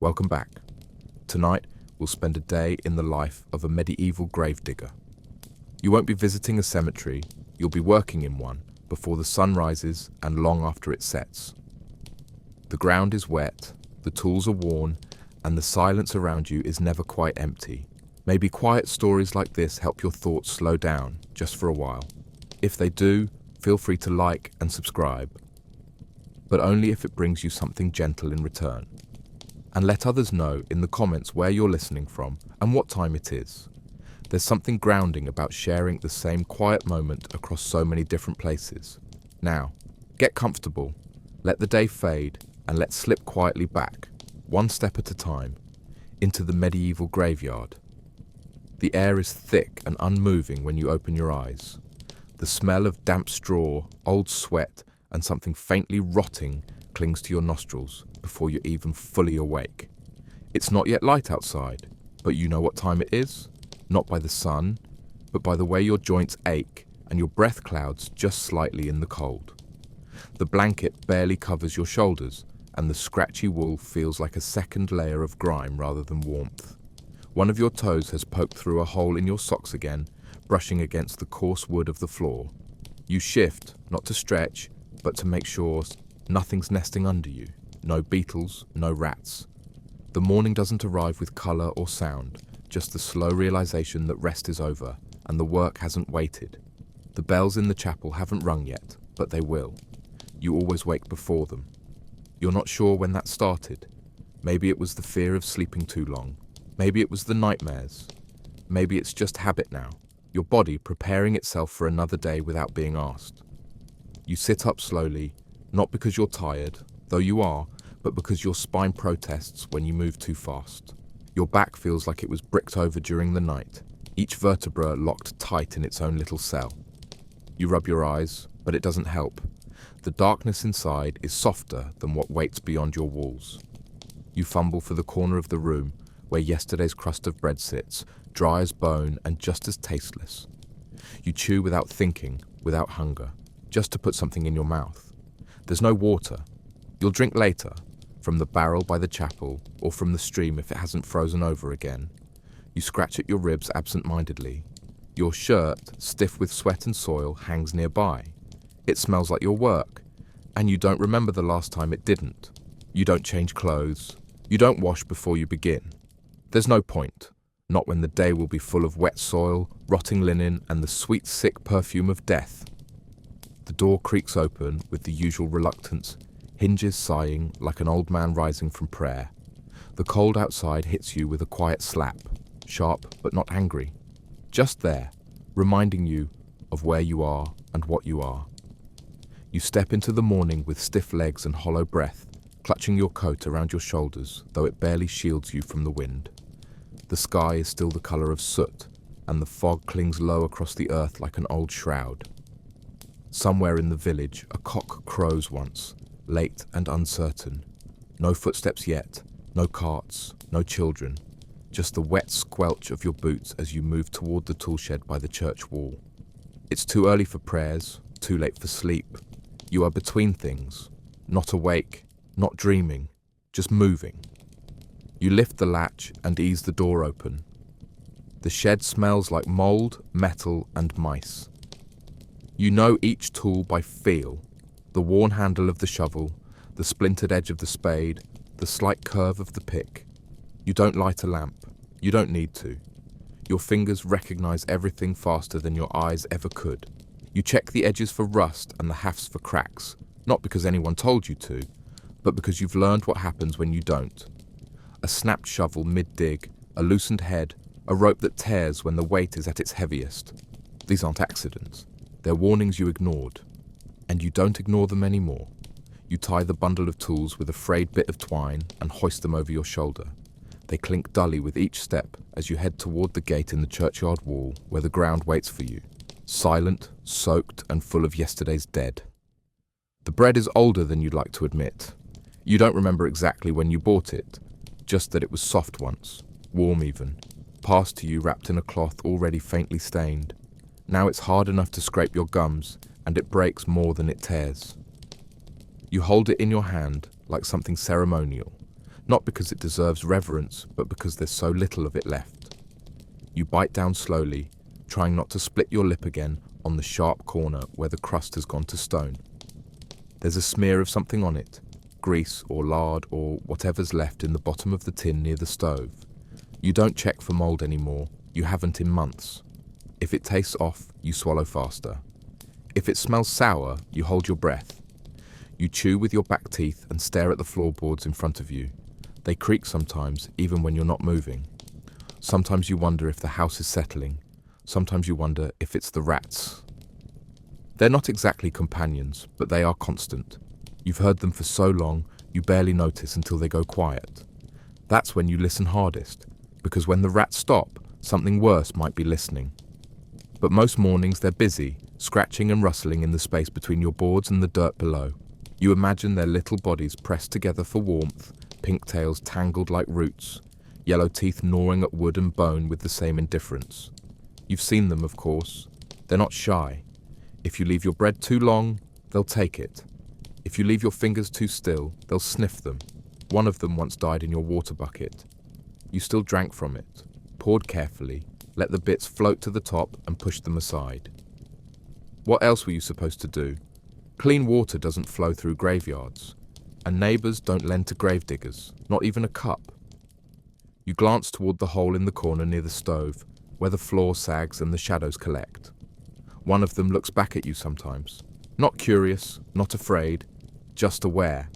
Welcome back. Tonight, we'll spend a day in the life of a medieval gravedigger. You won't be visiting a cemetery, you'll be working in one before the sun rises and long after it sets. The ground is wet, the tools are worn, and the silence around you is never quite empty. Maybe quiet stories like this help your thoughts slow down just for a while. If they do, feel free to like and subscribe, but only if it brings you something gentle in return. And let others know in the comments where you're listening from and what time it is. There's something grounding about sharing the same quiet moment across so many different places. Now, get comfortable, let the day fade, and let's slip quietly back, one step at a time, into the medieval graveyard. The air is thick and unmoving when you open your eyes. The smell of damp straw, old sweat, and something faintly rotting clings to your nostrils before you're even fully awake. It's not yet light outside, but you know what time it is? Not by the sun, but by the way your joints ache and your breath clouds just slightly in the cold. The blanket barely covers your shoulders, and the scratchy wool feels like a second layer of grime rather than warmth. One of your toes has poked through a hole in your socks again, brushing against the coarse wood of the floor. You shift, not to stretch, but to make sure nothing's nesting under you. No beetles, no rats. The morning doesn't arrive with colour or sound, just the slow realization that rest is over and the work hasn't waited. The bells in the chapel haven't rung yet, but they will. You always wake before them. You're not sure when that started. Maybe it was the fear of sleeping too long. Maybe it was the nightmares. Maybe it's just habit now. Your body preparing itself for another day without being asked. You sit up slowly, not because you're tired, though you are, but because your spine protests when you move too fast. Your back feels like it was bricked over during the night, each vertebra locked tight in its own little cell. You rub your eyes, but it doesn't help. The darkness inside is softer than what waits beyond your walls. You fumble for the corner of the room where yesterday's crust of bread sits, dry as bone and just as tasteless. You chew without thinking, without hunger, just to put something in your mouth. There's no water. You'll drink later, from the barrel by the chapel or from the stream if it hasn't frozen over again. You scratch at your ribs absent-mindedly. Your shirt, stiff with sweat and soil, hangs nearby. It smells like your work, and you don't remember the last time it didn't. You don't change clothes. You don't wash before you begin. There's no point, not when the day will be full of wet soil, rotting linen, and the sweet, sick perfume of death. The door creaks open with the usual reluctance, hinges sighing like an old man rising from prayer. The cold outside hits you with a quiet slap, sharp but not angry. Just there, reminding you of where you are and what you are. You step into the morning with stiff legs and hollow breath, clutching your coat around your shoulders, though it barely shields you from the wind. The sky is still the colour of soot, and the fog clings low across the earth like an old shroud. Somewhere in the village, a cock crows once, late and uncertain. No footsteps yet, no carts, no children, just the wet squelch of your boots as you move toward the toolshed by the church wall. It's too early for prayers, too late for sleep. You are between things, not awake, not dreaming, just moving. You lift the latch and ease the door open. The shed smells like mold, metal, and mice. You know each tool by feel, the worn handle of the shovel, the splintered edge of the spade, the slight curve of the pick. You don't light a lamp. You don't need to. Your fingers recognize everything faster than your eyes ever could. You check the edges for rust and the hafts for cracks, not because anyone told you to, but because you've learned what happens when you don't. A snapped shovel mid-dig, a loosened head, a rope that tears when the weight is at its heaviest. These aren't accidents. They're warnings you ignored. And you don't ignore them anymore. You tie the bundle of tools with a frayed bit of twine and hoist them over your shoulder. They clink dully with each step as you head toward the gate in the churchyard wall where the ground waits for you, silent, soaked, and full of yesterday's dead. The bread is older than you'd like to admit. You don't remember exactly when you bought it, just that it was soft once, warm even, passed to you wrapped in a cloth already faintly stained. Now it's hard enough to scrape your gums, and it breaks more than it tears. You hold it in your hand like something ceremonial, Not because it deserves reverence, but because there's so little of it left. You bite down slowly, trying not to split your lip again on the sharp corner where the crust has gone to stone. There's a smear of something on it, grease or lard or whatever's left in the bottom of the tin near the stove. You don't check for mold anymore, you haven't in months. If it tastes off, you swallow faster. If it smells sour, you hold your breath. You chew with your back teeth and stare at the floorboards in front of you. They creak sometimes, even when you're not moving. Sometimes you wonder if the house is settling. Sometimes you wonder if it's the rats. They're not exactly companions, but they are constant. You've heard them for so long, you barely notice until they go quiet. That's when you listen hardest, because when the rats stop, something worse might be listening. But most mornings they're busy, scratching and rustling in the space between your boards and the dirt below. You imagine their little bodies pressed together for warmth, pink tails tangled like roots, yellow teeth gnawing at wood and bone with the same indifference. You've seen them, of course. They're not shy. If you leave your bread too long, they'll take it. If you leave your fingers too still, they'll sniff them. One of them once died in your water bucket. You still drank from it, poured carefully, let the bits float to the top and pushed them aside. What else were you supposed to do? Clean water doesn't flow through graveyards, and neighbours don't lend to gravediggers, not even a cup. You glance toward the hole in the corner near the stove, where the floor sags and the shadows collect. One of them looks back at you sometimes. Not curious, not afraid, just aware.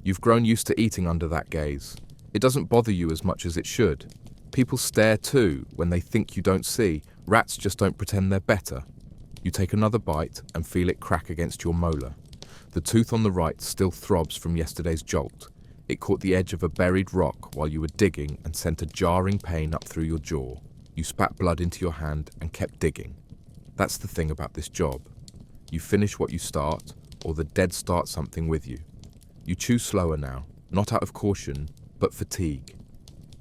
You've grown used to eating under that gaze. It doesn't bother you as much as it should. People stare too when they think you don't see. Rats just don't pretend they're better. You take another bite and feel it crack against your molar. The tooth on the right still throbs from yesterday's jolt. It caught the edge of a buried rock while you were digging and sent a jarring pain up through your jaw. You spat blood into your hand and kept digging. That's the thing about this job. You finish what you start, or the dead start something with you. You chew slower now, not out of caution, but fatigue.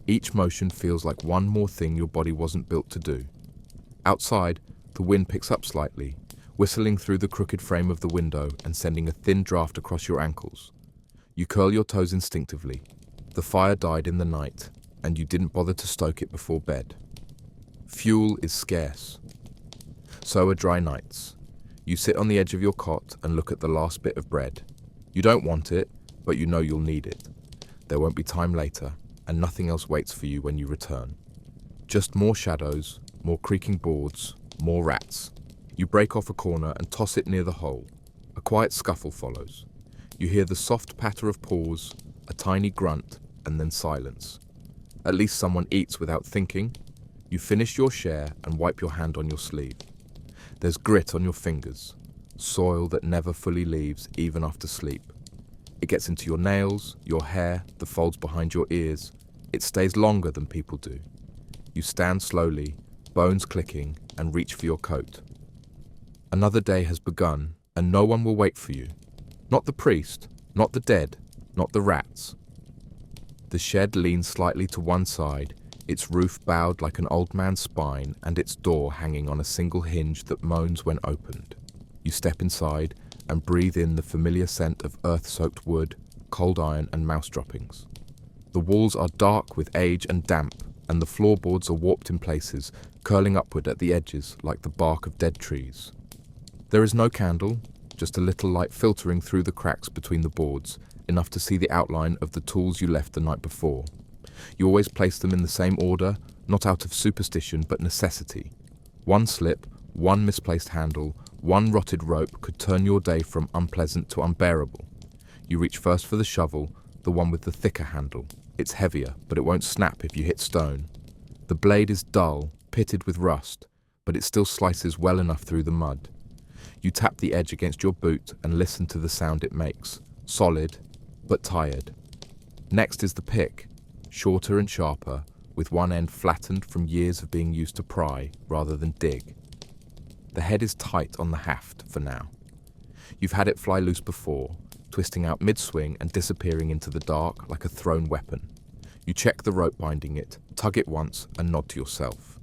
Each motion feels like one more thing your body wasn't built to do. Outside, the wind picks up slightly, whistling through the crooked frame of the window and sending a thin draft across your ankles. You curl your toes instinctively. The fire died in the night, and you didn't bother to stoke it before bed. Fuel is scarce. So are dry nights. You sit on the edge of your cot and look at the last bit of bread. You don't want it, but you know you'll need it. There won't be time later, and nothing else waits for you when you return. Just more shadows, more creaking boards, more rats. You break off a corner and toss it near the hole. A quiet scuffle follows. You hear the soft patter of paws, a tiny grunt, and then silence. At least someone eats without thinking. You finish your share and wipe your hand on your sleeve. There's grit on your fingers, soil that never fully leaves even after sleep. It gets into your nails, your hair, the folds behind your ears. It stays longer than people do. You stand slowly, bones clicking, and reach for your coat. Another day has begun, and no one will wait for you. Not the priest, not the dead, not the rats. The shed leans slightly to one side, its roof bowed like an old man's spine and its door hanging on a single hinge that moans when opened. You step inside and breathe in the familiar scent of earth-soaked wood, cold iron and mouse droppings. The walls are dark with age and damp, and the floorboards are warped in places, curling upward at the edges like the bark of dead trees. There is no candle, just a little light filtering through the cracks between the boards, enough to see the outline of the tools you left the night before. You always place them in the same order, not out of superstition but necessity. One slip, one misplaced handle, one rotted rope could turn your day from unpleasant to unbearable. You reach first for the shovel, the one with the thicker handle. It's heavier, but it won't snap if you hit stone. The blade is dull, pitted with rust, but it still slices well enough through the mud. You tap the edge against your boot and listen to the sound it makes, solid, but tired. Next is the pick, shorter and sharper, with one end flattened from years of being used to pry rather than dig. The head is tight on the haft for now. You've had it fly loose before, twisting out mid-swing and disappearing into the dark like a thrown weapon. You check the rope binding it, tug it once and nod to yourself.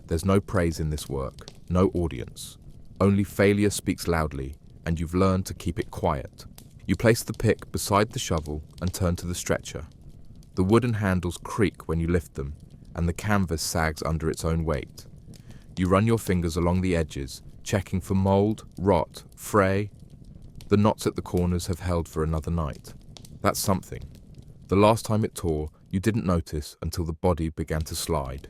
There's no praise in this work, no audience. Only failure speaks loudly, and you've learned to keep it quiet. You place the pick beside the shovel and turn to the stretcher. The wooden handles creak when you lift them, and the canvas sags under its own weight. You run your fingers along the edges, checking for mold, rot, fray. The knots at the corners have held for another night. That's something. The last time it tore, you didn't notice until the body began to slide.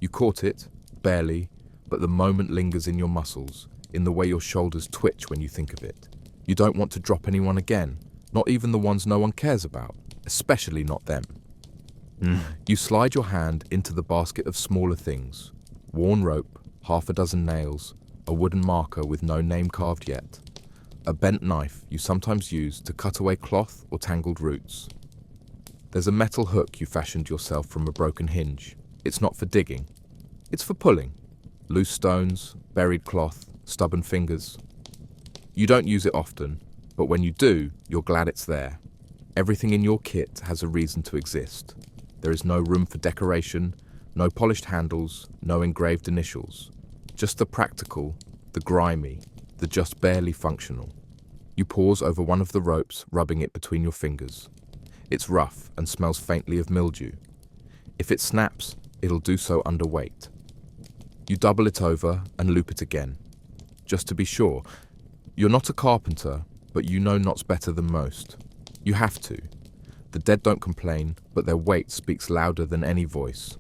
You caught it, barely, but the moment lingers in your muscles, in the way your shoulders twitch when you think of it. You don't want to drop anyone again, not even the ones no one cares about, especially not them. You slide your hand into the basket of smaller things. Worn rope, half a dozen nails, a wooden marker with no name carved yet, a bent knife you sometimes use to cut away cloth or tangled roots. There's a metal hook you fashioned yourself from a broken hinge. It's not for digging. It's for pulling. Loose stones, buried cloth, stubborn fingers. You don't use it often, but when you do, you're glad it's there. Everything in your kit has a reason to exist. There is no room for decoration, no polished handles, no engraved initials. Just the practical, the grimy, the just barely functional. You pause over one of the ropes, rubbing it between your fingers. It's rough and smells faintly of mildew. If it snaps, it'll do so under weight. You double it over and loop it again. Just to be sure, you're not a carpenter, but you know knots better than most. You have to. The dead don't complain, but their weight speaks louder than any voice.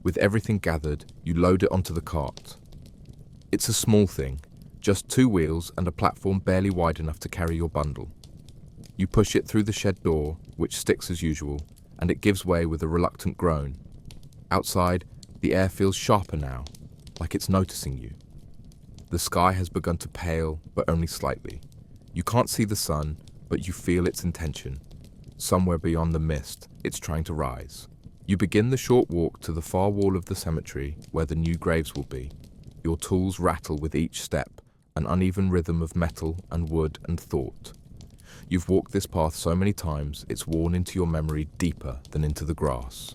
With everything gathered, you load it onto the cart. It's a small thing, just 2 wheels and a platform barely wide enough to carry your bundle. You push it through the shed door, which sticks as usual, and it gives way with a reluctant groan. Outside, the air feels sharper now, like it's noticing you. The sky has begun to pale, but only slightly. You can't see the sun, but you feel its intention. Somewhere beyond the mist, it's trying to rise. You begin the short walk to the far wall of the cemetery where the new graves will be. Your tools rattle with each step, an uneven rhythm of metal and wood and thought. You've walked this path so many times, it's worn into your memory deeper than into the grass.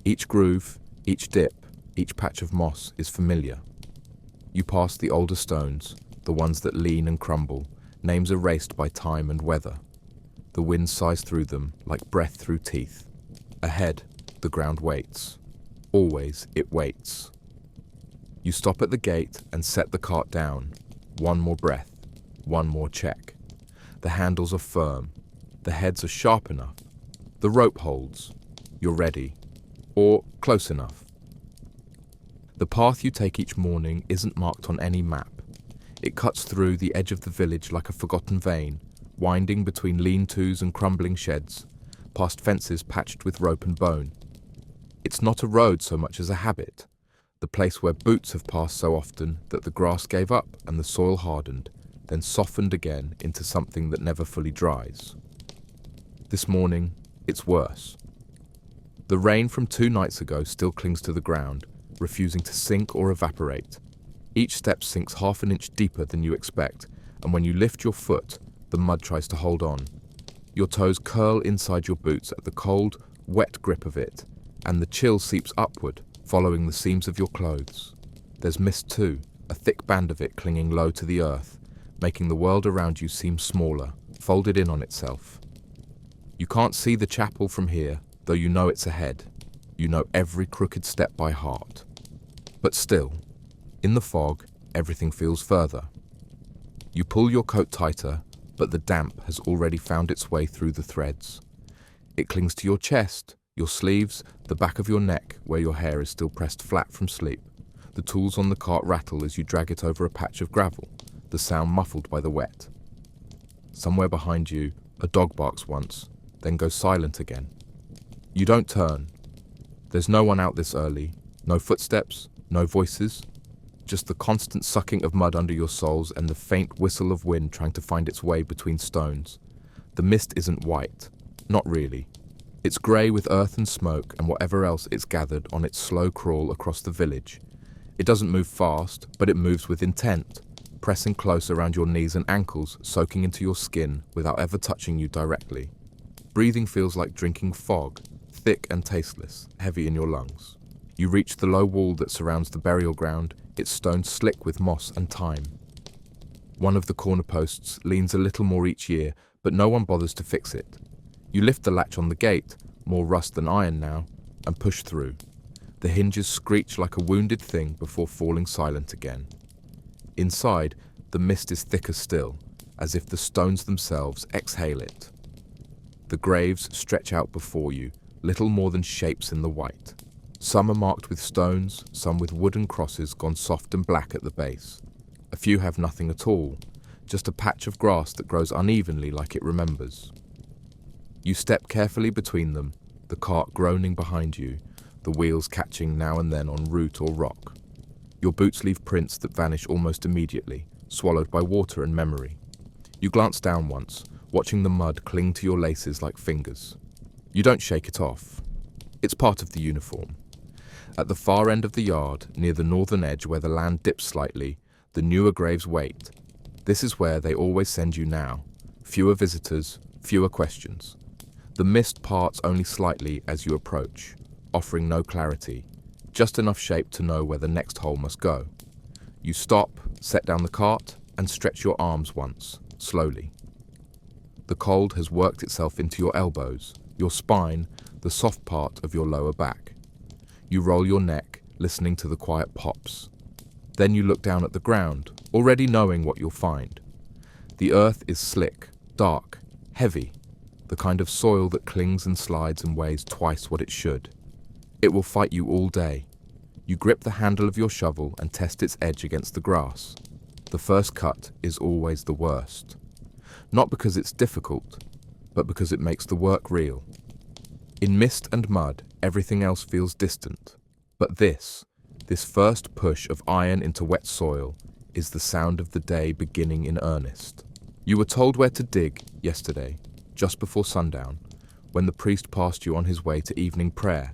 Each groove, each dip, each patch of moss is familiar. You pass the older stones, the ones that lean and crumble, names erased by time and weather. The wind sighs through them like breath through teeth. Ahead, the ground waits. Always it waits. You stop at the gate and set the cart down. One more breath, one more check. The handles are firm. The heads are sharp enough. The rope holds. You're ready. Or close enough. The path you take each morning isn't marked on any map. It cuts through the edge of the village like a forgotten vein, winding between lean-tos and crumbling sheds, past fences patched with rope and bone. It's not a road so much as a habit, the place where boots have passed so often that the grass gave up and the soil hardened, then softened again into something that never fully dries. This morning, it's worse. The rain from 2 nights ago still clings to the ground, refusing to sink or evaporate. Each step sinks half an inch deeper than you expect, and when you lift your foot, the mud tries to hold on. Your toes curl inside your boots at the cold, wet grip of it, and the chill seeps upward, following the seams of your clothes. There's mist too, a thick band of it clinging low to the earth, making the world around you seem smaller, folded in on itself. You can't see the chapel from here, though you know it's ahead. You know every crooked step by heart. But still, in the fog, everything feels further. You pull your coat tighter, but the damp has already found its way through the threads. It clings to your chest, your sleeves, the back of your neck where your hair is still pressed flat from sleep. The tools on the cart rattle as you drag it over a patch of gravel, the sound muffled by the wet. Somewhere behind you, a dog barks once, then goes silent again. You don't turn. There's no one out this early, no footsteps, no voices, just the constant sucking of mud under your soles and the faint whistle of wind trying to find its way between stones. The mist isn't white, not really. It's grey with earth and smoke and whatever else it's gathered on its slow crawl across the village. It doesn't move fast, but it moves with intent, pressing close around your knees and ankles, soaking into your skin without ever touching you directly. Breathing feels like drinking fog, thick and tasteless, heavy in your lungs. You reach the low wall that surrounds the burial ground, its stones slick with moss and time. One of the corner posts leans a little more each year, but no one bothers to fix it. You lift the latch on the gate, more rust than iron now, and push through. The hinges screech like a wounded thing before falling silent again. Inside, the mist is thicker still, as if the stones themselves exhale it. The graves stretch out before you, little more than shapes in the white. Some are marked with stones, some with wooden crosses gone soft and black at the base. A few have nothing at all, just a patch of grass that grows unevenly like it remembers. You step carefully between them, the cart groaning behind you, the wheels catching now and then on root or rock. Your boots leave prints that vanish almost immediately, swallowed by water and memory. You glance down once, watching the mud cling to your laces like fingers. You don't shake it off. It's part of the uniform. At the far end of the yard, near the northern edge where the land dips slightly, the newer graves wait. This is where they always send you now. Fewer visitors, fewer questions. The mist parts only slightly as you approach, offering no clarity, just enough shape to know where the next hole must go. You stop, set down the cart, and stretch your arms once, slowly. The cold has worked itself into your elbows, your spine, the soft part of your lower back. You roll your neck, listening to the quiet pops. Then you look down at the ground, already knowing what you'll find. The earth is slick, dark, heavy, the kind of soil that clings and slides and weighs twice what it should. It will fight you all day. You grip the handle of your shovel and test its edge against the grass. The first cut is always the worst. Not because it's difficult, but because it makes the work real. In mist and mud, everything else feels distant. But this first push of iron into wet soil, is the sound of the day beginning in earnest. You were told where to dig yesterday, just before sundown, when the priest passed you on his way to evening prayer.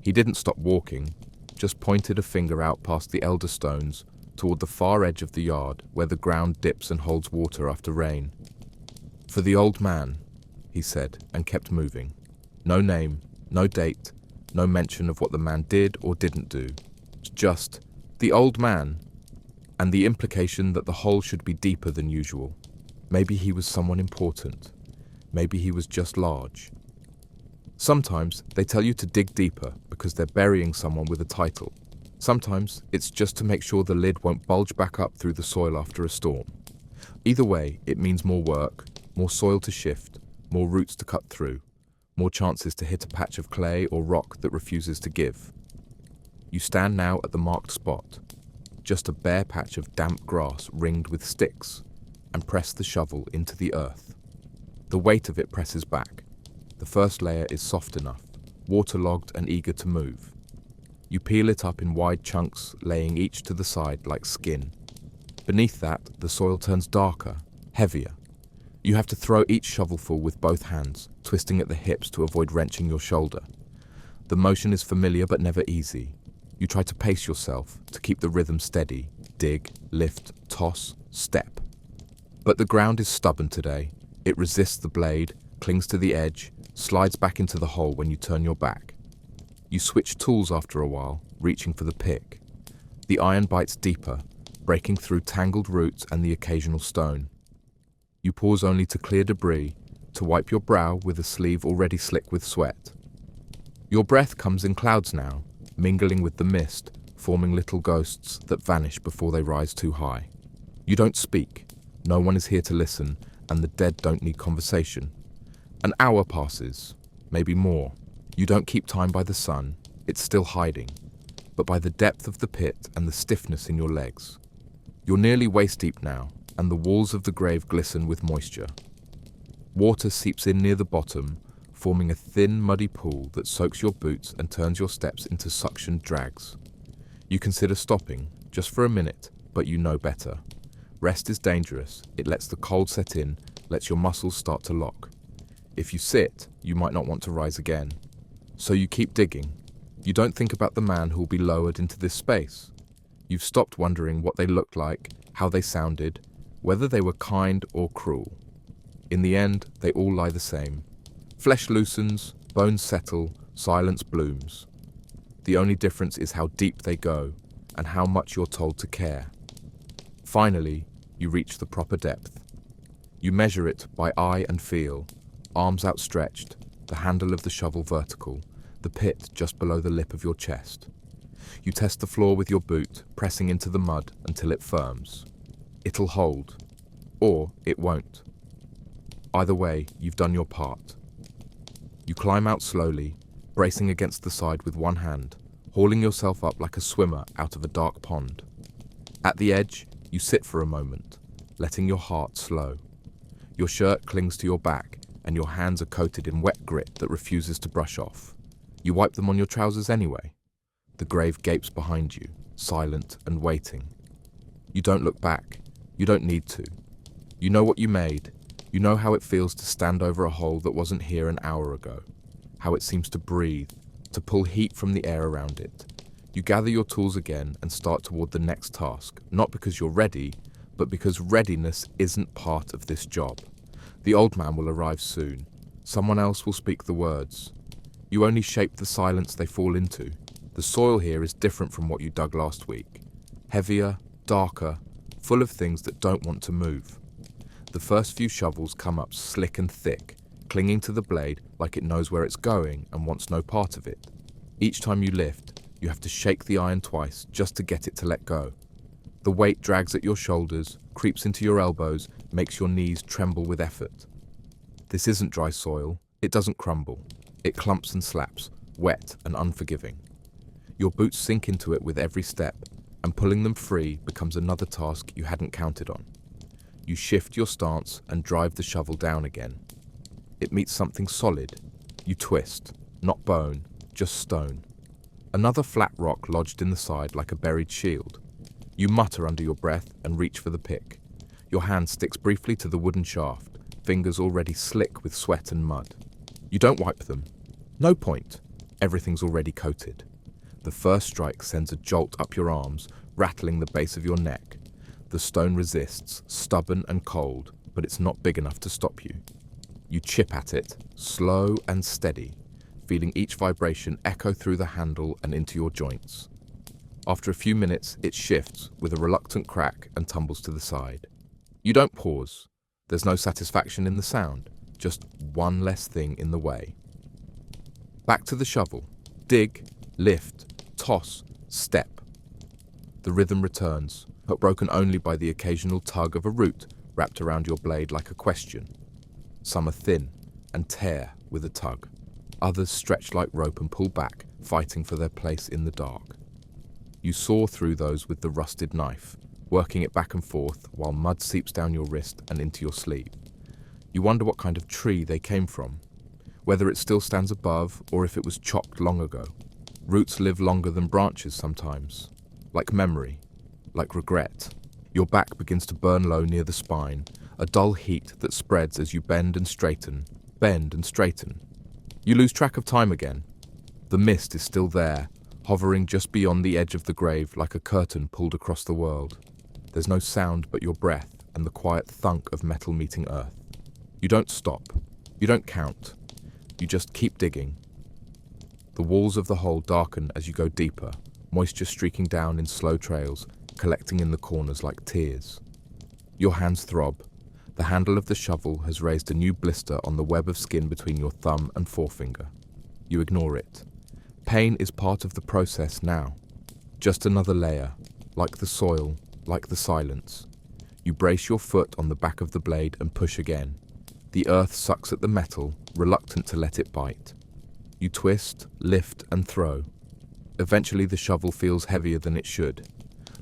He didn't stop walking, just pointed a finger out past the elder stones toward the far edge of the yard where the ground dips and holds water after rain. For the old man, he said, and kept moving. No name, no date, no mention of what the man did or didn't do. Just the old man, and the implication that the hole should be deeper than usual. Maybe he was someone important. Maybe he was just large. Sometimes they tell you to dig deeper because they're burying someone with a title. Sometimes it's just to make sure the lid won't bulge back up through the soil after a storm. Either way, it means more work, more soil to shift, more roots to cut through, more chances to hit a patch of clay or rock that refuses to give. You stand now at the marked spot, just a bare patch of damp grass ringed with sticks, and press the shovel into the earth. The weight of it presses back. The first layer is soft enough, waterlogged and eager to move. You peel it up in wide chunks, laying each to the side like skin. Beneath that, the soil turns darker, heavier. You have to throw each shovelful with both hands, twisting at the hips to avoid wrenching your shoulder. The motion is familiar but never easy. You try to pace yourself, to keep the rhythm steady. Dig, lift, toss, step. But the ground is stubborn today. It resists the blade, clings to the edge, slides back into the hole when you turn your back. You switch tools after a while, reaching for the pick. The iron bites deeper, breaking through tangled roots and the occasional stone. You pause only to clear debris, to wipe your brow with a sleeve already slick with sweat. Your breath comes in clouds now, mingling with the mist, forming little ghosts that vanish before they rise too high. You don't speak. No one is here to listen, and the dead don't need conversation. An hour passes, maybe more. You don't keep time by the sun, it's still hiding, but by the depth of the pit and the stiffness in your legs. You're nearly waist-deep now, and the walls of the grave glisten with moisture. Water seeps in near the bottom, forming a thin, muddy pool that soaks your boots and turns your steps into suctioned drags. You consider stopping, just for a minute, but you know better. Rest is dangerous, it lets the cold set in, lets your muscles start to lock. If you sit, you might not want to rise again. So you keep digging. You don't think about the man who will be lowered into this space. You've stopped wondering what they looked like, how they sounded, whether they were kind or cruel. In the end, they all lie the same. Flesh loosens, bones settle, silence blooms. The only difference is how deep they go, and how much you're told to care. Finally, you reach the proper depth. You measure it by eye and feel, arms outstretched, the handle of the shovel vertical, the pit just below the lip of your chest. You test the floor with your boot, pressing into the mud until it firms. It'll hold, or it won't. Either way, you've done your part. You climb out slowly, bracing against the side with one hand, hauling yourself up like a swimmer out of a dark pond. At the edge, you sit for a moment, letting your heart slow. Your shirt clings to your back, and your hands are coated in wet grit that refuses to brush off. You wipe them on your trousers anyway. The grave gapes behind you, silent and waiting. You don't look back. You don't need to. You know what you made. You know how it feels to stand over a hole that wasn't here an hour ago. How it seems to breathe, to pull heat from the air around it. You gather your tools again and start toward the next task, not because you're ready, but because readiness isn't part of this job. The old man will arrive soon. Someone else will speak the words. You only shape the silence they fall into. The soil here is different from what you dug last week. Heavier, darker, full of things that don't want to move. The first few shovels come up slick and thick, clinging to the blade like it knows where it's going and wants no part of it. Each time you lift, you have to shake the iron twice just to get it to let go. The weight drags at your shoulders, creeps into your elbows, makes your knees tremble with effort. This isn't dry soil. It doesn't crumble. It clumps and slaps, wet and unforgiving. Your boots sink into it with every step, and pulling them free becomes another task you hadn't counted on. You shift your stance and drive the shovel down again. It meets something solid. You twist, not bone, just stone. Another flat rock lodged in the side like a buried shield. You mutter under your breath and reach for the pick. Your hand sticks briefly to the wooden shaft, fingers already slick with sweat and mud. You don't wipe them. No point. Everything's already coated. The first strike sends a jolt up your arms, rattling the base of your neck. The stone resists, stubborn and cold, but it's not big enough to stop you. You chip at it, slow and steady, feeling each vibration echo through the handle and into your joints. After a few minutes, it shifts with a reluctant crack and tumbles to the side. You don't pause. There's no satisfaction in the sound, just one less thing in the way. Back to the shovel. Dig, lift, toss, step. The rhythm returns, but broken only by the occasional tug of a root wrapped around your blade like a question. Some are thin and tear with a tug. Others stretch like rope and pull back, fighting for their place in the dark. You saw through those with the rusted knife, working it back and forth while mud seeps down your wrist and into your sleeve. You wonder what kind of tree they came from, whether it still stands above or if it was chopped long ago. Roots live longer than branches sometimes, like memory, like regret. Your back begins to burn low near the spine, a dull heat that spreads as you bend and straighten. You lose track of time again. The mist is still there, hovering just beyond the edge of the grave like a curtain pulled across the world. There's no sound but your breath and the quiet thunk of metal meeting earth. You don't stop. You don't count. You just keep digging. The walls of the hole darken as you go deeper, moisture streaking down in slow trails, collecting in the corners like tears. Your hands throb. The handle of the shovel has raised a new blister on the web of skin between your thumb and forefinger. You ignore it. Pain is part of the process now. Just another layer, like the soil, like the silence. You brace your foot on the back of the blade and push again. The earth sucks at the metal, reluctant to let it bite. You twist, lift, and throw. Eventually the shovel feels heavier than it should.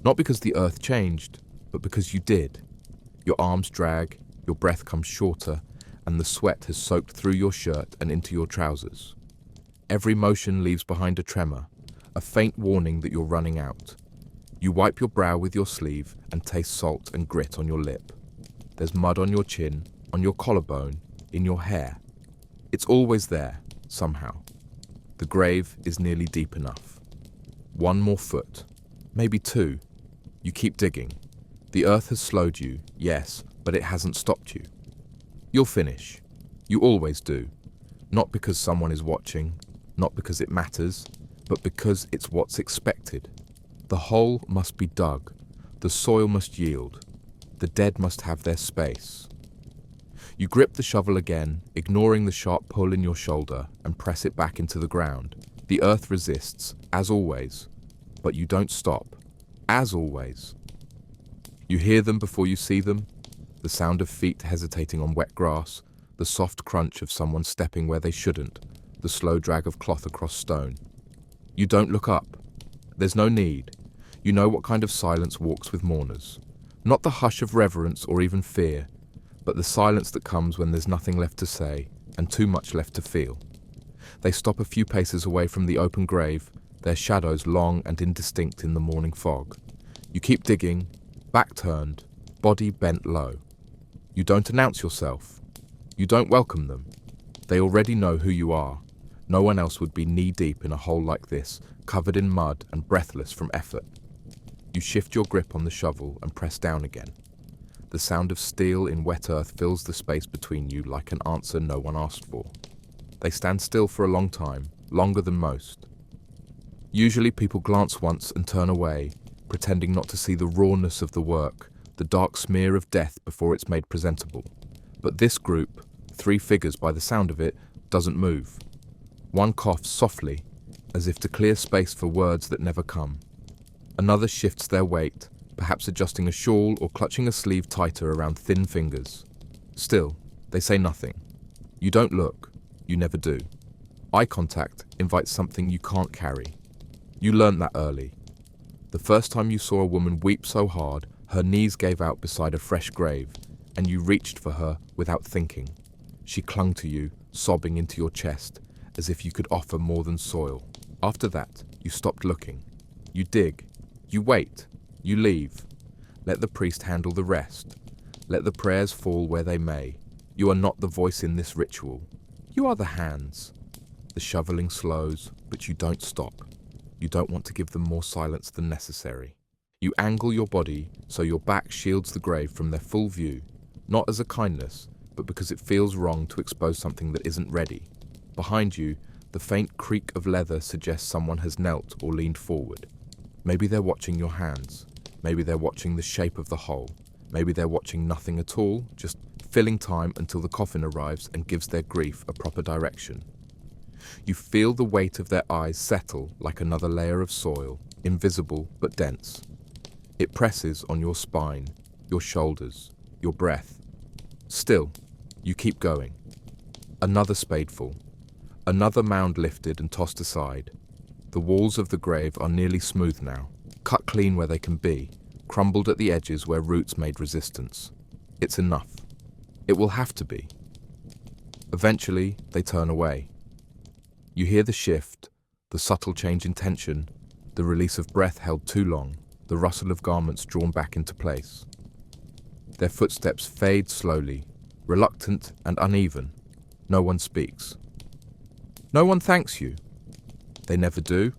Not because the earth changed, but because you did. Your arms drag, your breath comes shorter, and the sweat has soaked through your shirt and into your trousers. Every motion leaves behind a tremor, a faint warning that you're running out. You wipe your brow with your sleeve and taste salt and grit on your lip. There's mud on your chin, on your collarbone, in your hair. It's always there, somehow. The grave is nearly deep enough. One more foot, maybe two. You keep digging. The earth has slowed you, yes, but it hasn't stopped you. You'll finish. You always do. Not because someone is watching, not because it matters, but because it's what's expected. The hole must be dug. The soil must yield. The dead must have their space. You grip the shovel again, ignoring the sharp pull in your shoulder, and press it back into the ground. The earth resists, as always, but you don't stop, as always. You hear them before you see them, the sound of feet hesitating on wet grass, the soft crunch of someone stepping where they shouldn't, the slow drag of cloth across stone. You don't look up. There's no need. You know what kind of silence walks with mourners. Not the hush of reverence or even fear, but the silence that comes when there's nothing left to say and too much left to feel. They stop a few paces away from the open grave, their shadows long and indistinct in the morning fog. You keep digging, back turned, body bent low. You don't announce yourself. You don't welcome them. They already know who you are. No one else would be knee-deep in a hole like this, covered in mud and breathless from effort. You shift your grip on the shovel and press down again. The sound of steel in wet earth fills the space between you like an answer no one asked for. They stand still for a long time, longer than most. Usually people glance once and turn away, pretending not to see the rawness of the work, the dark smear of death before it's made presentable. But this group, 3 figures by the sound of it, doesn't move. One coughs softly, as if to clear space for words that never come. Another shifts their weight, perhaps adjusting a shawl or clutching a sleeve tighter around thin fingers. Still, they say nothing. You don't look. You never do. Eye contact invites something you can't carry. You learned that early. The first time you saw a woman weep so hard, her knees gave out beside a fresh grave, and you reached for her without thinking. She clung to you, sobbing into your chest, as if you could offer more than soil. After that, you stopped looking. You dig. You wait. You leave. Let the priest handle the rest. Let the prayers fall where they may. You are not the voice in this ritual. You are the hands. The shoveling slows, but you don't stop. You don't want to give them more silence than necessary. You angle your body so your back shields the grave from their full view, not as a kindness, but because it feels wrong to expose something that isn't ready. Behind you, the faint creak of leather suggests someone has knelt or leaned forward. Maybe they're watching your hands. Maybe they're watching the shape of the hole. Maybe they're watching nothing at all, just filling time until the coffin arrives and gives their grief a proper direction. You feel the weight of their eyes settle like another layer of soil, invisible but dense. It presses on your spine, your shoulders, your breath. Still, you keep going. Another spadeful. Another mound lifted and tossed aside. The walls of the grave are nearly smooth now, cut clean where they can be, crumbled at the edges where roots made resistance. It's enough. It will have to be. Eventually, they turn away. You hear the shift, the subtle change in tension, the release of breath held too long, the rustle of garments drawn back into place. Their footsteps fade slowly, reluctant and uneven. No one speaks. No one thanks you. They never do.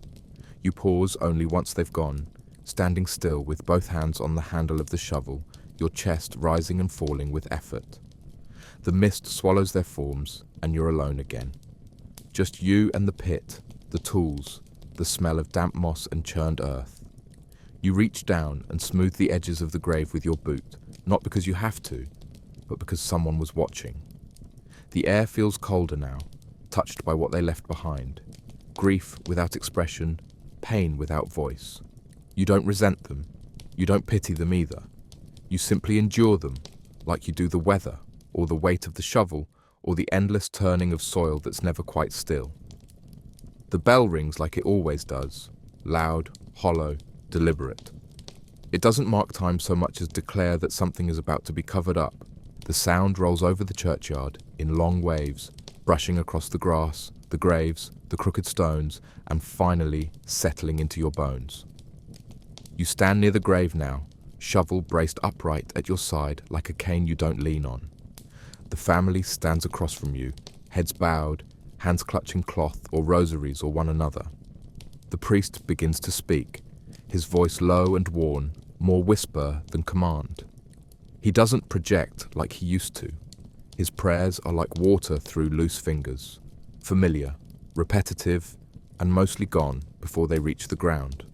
You pause only once they've gone, standing still with both hands on the handle of the shovel, your chest rising and falling with effort. The mist swallows their forms, and you're alone again. Just you and the pit, the tools, the smell of damp moss and churned earth. You reach down and smooth the edges of the grave with your boot, not because you have to, but because someone was watching. The air feels colder now, touched by what they left behind. Grief without expression, pain without voice. You don't resent them. You don't pity them either. You simply endure them, like you do the weather, or the weight of the shovel, or the endless turning of soil that's never quite still. The bell rings like it always does, loud, hollow, deliberate. It doesn't mark time so much as declare that something is about to be covered up. The sound rolls over the churchyard in long waves, brushing across the grass, the graves, the crooked stones, and finally settling into your bones. You stand near the grave now, shovel braced upright at your side like a cane you don't lean on. The family stands across from you, heads bowed, hands clutching cloth or rosaries or one another. The priest begins to speak, his voice low and worn, more whisper than command. He doesn't project like he used to. His prayers are like water through loose fingers, familiar, repetitive, and mostly gone before they reach the ground.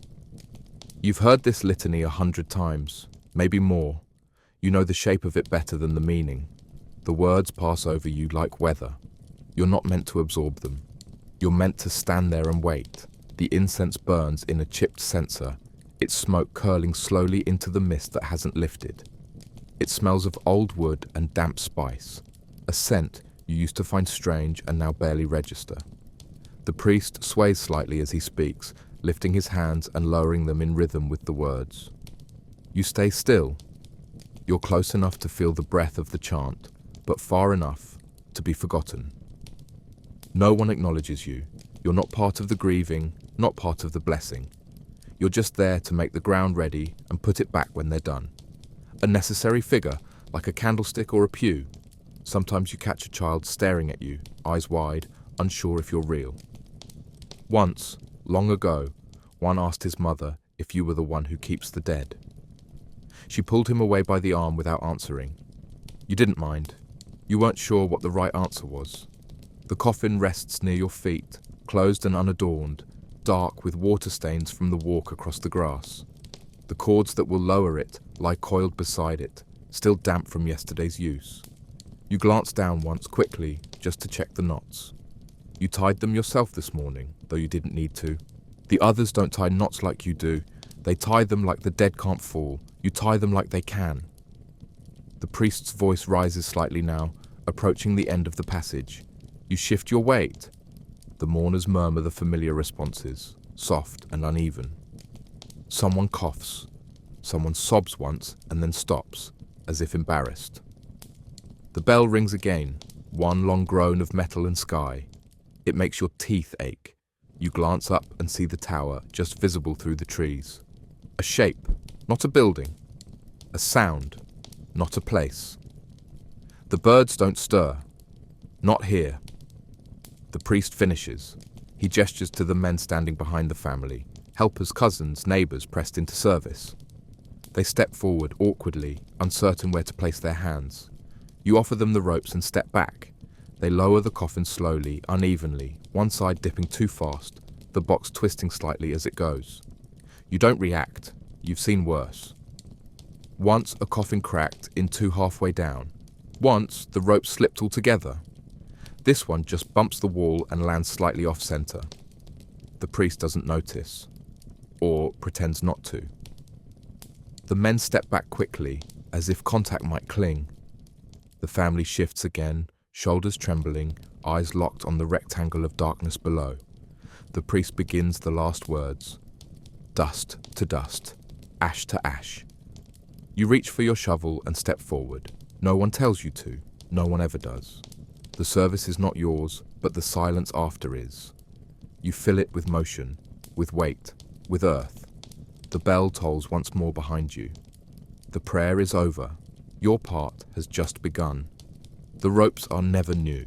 You've heard this litany 100 times, maybe more. You know the shape of it better than the meaning. The words pass over you like weather. You're not meant to absorb them. You're meant to stand there and wait. The incense burns in a chipped censer, its smoke curling slowly into the mist that hasn't lifted. It smells of old wood and damp spice, a scent you used to find strange and now barely register. The priest sways slightly as he speaks, lifting his hands and lowering them in rhythm with the words. You stay still. You're close enough to feel the breath of the chant, but far enough to be forgotten. No one acknowledges you. You're not part of the grieving, not part of the blessing. You're just there to make the ground ready and put it back when they're done. A necessary figure, like a candlestick or a pew. Sometimes you catch a child staring at you, eyes wide, unsure if you're real. Once, long ago, one asked his mother if you were the one who keeps the dead. She pulled him away by the arm without answering. You didn't mind. You weren't sure what the right answer was. The coffin rests near your feet, closed and unadorned, dark with water stains from the walk across the grass. The cords that will lower it lie coiled beside it, still damp from yesterday's use. You glance down once quickly, just to check the knots. You tied them yourself this morning, though you didn't need to. The others don't tie knots like you do. They tie them like the dead can't fall. You tie them like they can. The priest's voice rises slightly now, approaching the end of the passage. You shift your weight. The mourners murmur the familiar responses, soft and uneven. Someone coughs. Someone sobs once and then stops, as if embarrassed. The bell rings again, one long groan of metal and sky. It makes your teeth ache. You glance up and see the tower just visible through the trees. A shape, not a building. A sound, not a place. The birds don't stir. Not here. The priest finishes. He gestures to the men standing behind the family, helpers, cousins, neighbours pressed into service. They step forward awkwardly, uncertain where to place their hands. You offer them the ropes and step back. They lower the coffin slowly, unevenly, one side dipping too fast, the box twisting slightly as it goes. You don't react. You've seen worse. Once a coffin cracked in two halfway down. Once the rope slipped altogether. This one just bumps the wall and lands slightly off-center. The priest doesn't notice, or pretends not to. The men step back quickly, as if contact might cling. The family shifts again, shoulders trembling, eyes locked on the rectangle of darkness below. The priest begins the last words. Dust to dust, ash to ash. You reach for your shovel and step forward. No one tells you to, no one ever does. The service is not yours, but the silence after is. You fill it with motion, with weight, with earth. The bell tolls once more behind you. The prayer is over. Your part has just begun. The ropes are never new.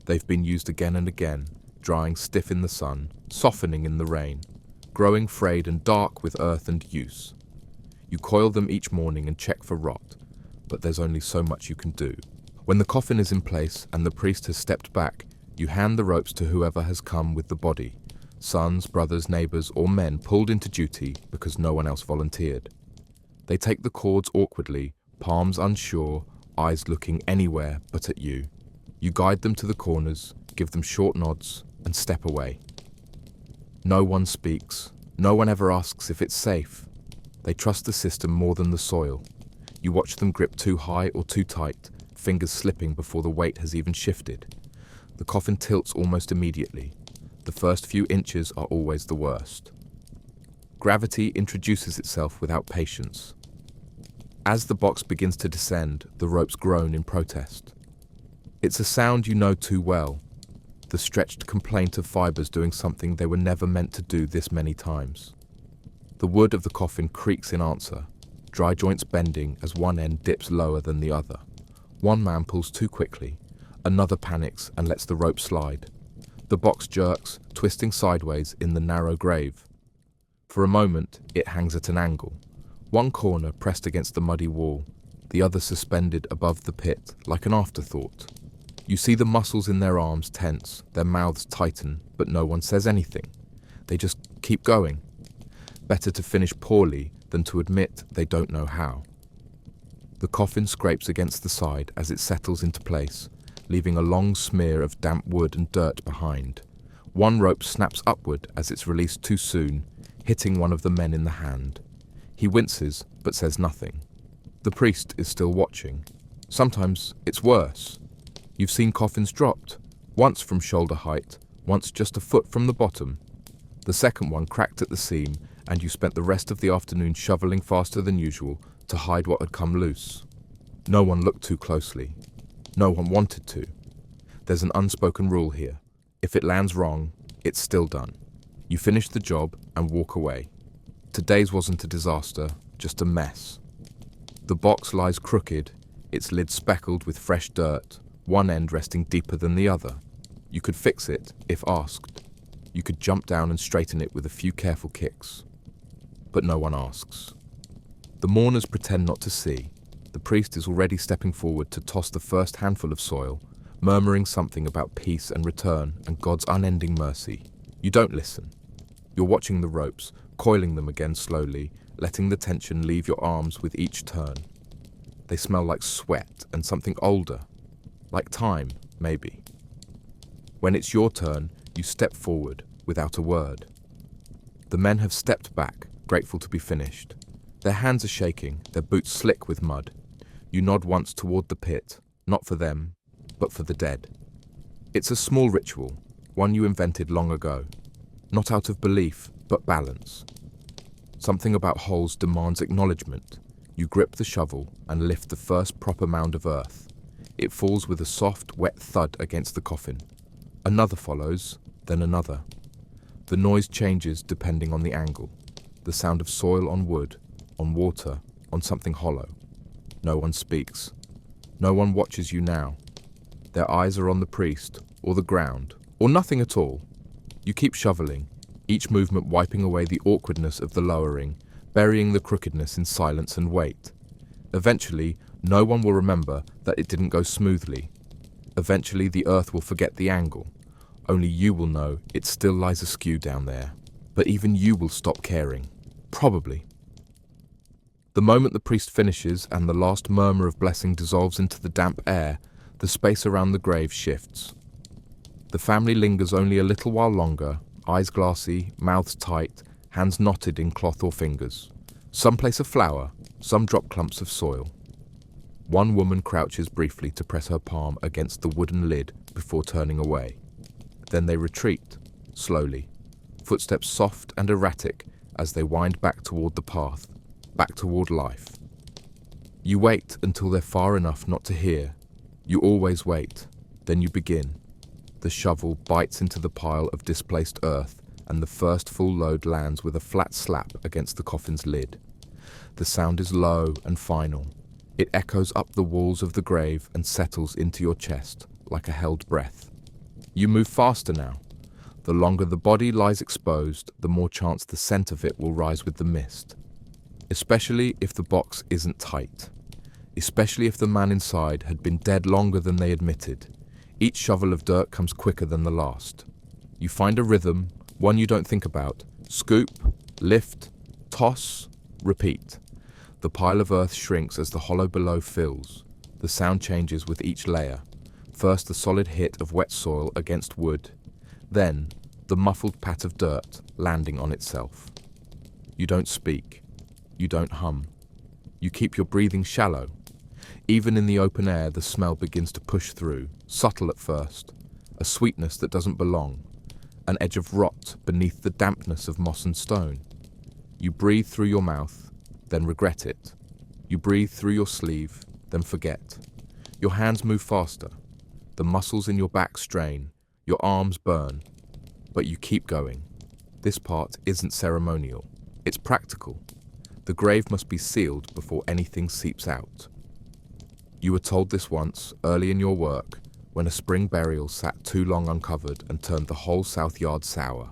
They've been used again and again, drying stiff in the sun, softening in the rain, growing frayed and dark with earth and use. You coil them each morning and check for rot, but there's only so much you can do. When the coffin is in place and the priest has stepped back, you hand the ropes to whoever has come with the body, sons, brothers, neighbours, or men pulled into duty because no one else volunteered. They take the cords awkwardly, palms unsure, eyes looking anywhere but at you. You guide them to the corners, give them short nods, and step away. No one speaks. No one ever asks if it's safe. They trust the system more than the soil. You watch them grip too high or too tight, fingers slipping before the weight has even shifted. The coffin tilts almost immediately. The first few inches are always the worst. Gravity introduces itself without patience. As the box begins to descend, the ropes groan in protest. It's a sound you know too well, the stretched complaint of fibres doing something they were never meant to do this many times. The wood of the coffin creaks in answer, dry joints bending as one end dips lower than the other. One man pulls too quickly, another panics and lets the rope slide. The box jerks, twisting sideways in the narrow grave. For a moment, it hangs at an angle. One corner pressed against the muddy wall, the other suspended above the pit like an afterthought. You see the muscles in their arms tense, their mouths tighten, but no one says anything. They just keep going. Better to finish poorly than to admit they don't know how. The coffin scrapes against the side as it settles into place, leaving a long smear of damp wood and dirt behind. One rope snaps upward as it's released too soon, hitting one of the men in the hand. He winces, but says nothing. The priest is still watching. Sometimes it's worse. You've seen coffins dropped, once from shoulder height, once just a foot from the bottom. The second one cracked at the seam, and you spent the rest of the afternoon shoveling faster than usual to hide what had come loose. No one looked too closely. No one wanted to. There's an unspoken rule here. If it lands wrong, it's still done. You finish the job and walk away. Today's wasn't a disaster, just a mess. The box lies crooked, its lid speckled with fresh dirt, one end resting deeper than the other. You could fix it if asked. You could jump down and straighten it with a few careful kicks. But no one asks. The mourners pretend not to see. The priest is already stepping forward to toss the first handful of soil, murmuring something about peace and return and God's unending mercy. You don't listen. You're watching the ropes, coiling them again slowly, letting the tension leave your arms with each turn. They smell like sweat and something older, like time, maybe. When it's your turn, you step forward without a word. The men have stepped back, grateful to be finished. Their hands are shaking, their boots slick with mud. You nod once toward the pit, not for them, but for the dead. It's a small ritual, one you invented long ago. Not out of belief, but balance. Something about holes demands acknowledgement. You grip the shovel and lift the first proper mound of earth. It falls with a soft, wet thud against the coffin. Another follows, then another. The noise changes depending on the angle. The sound of soil on wood, on water, on something hollow. No one speaks. No one watches you now. Their eyes are on the priest, or the ground, or nothing at all. You keep shoveling, each movement wiping away the awkwardness of the lowering, burying the crookedness in silence and weight. Eventually, no one will remember that it didn't go smoothly. Eventually, the earth will forget the angle. Only you will know it still lies askew down there. But even you will stop caring. Probably. The moment the priest finishes and the last murmur of blessing dissolves into the damp air, the space around the grave shifts. The family lingers only a little while longer, eyes glassy, mouths tight, hands knotted in cloth or fingers. Some place a flower, some drop clumps of soil. One woman crouches briefly to press her palm against the wooden lid before turning away. Then they retreat, slowly, footsteps soft and erratic as they wind back toward the path, back toward life. You wait until they're far enough not to hear. You always wait, then you begin. The shovel bites into the pile of displaced earth, and the first full load lands with a flat slap against the coffin's lid. The sound is low and final. It echoes up the walls of the grave and settles into your chest like a held breath. You move faster now. The longer the body lies exposed, the more chance the scent of it will rise with the mist. Especially if the box isn't tight. Especially if the man inside had been dead longer than they admitted. Each shovel of dirt comes quicker than the last. You find a rhythm, one you don't think about. Scoop, lift, toss, repeat. The pile of earth shrinks as the hollow below fills. The sound changes with each layer. First the solid hit of wet soil against wood. Then the muffled pat of dirt landing on itself. You don't speak. You don't hum. You keep your breathing shallow. Even in the open air, the smell begins to push through, subtle at first, a sweetness that doesn't belong, an edge of rot beneath the dampness of moss and stone. You breathe through your mouth, then regret it. You breathe through your sleeve, then forget. Your hands move faster. The muscles in your back strain, your arms burn, but you keep going. This part isn't ceremonial, it's practical. The grave must be sealed before anything seeps out. You were told this once, early in your work, when a spring burial sat too long uncovered and turned the whole south yard sour.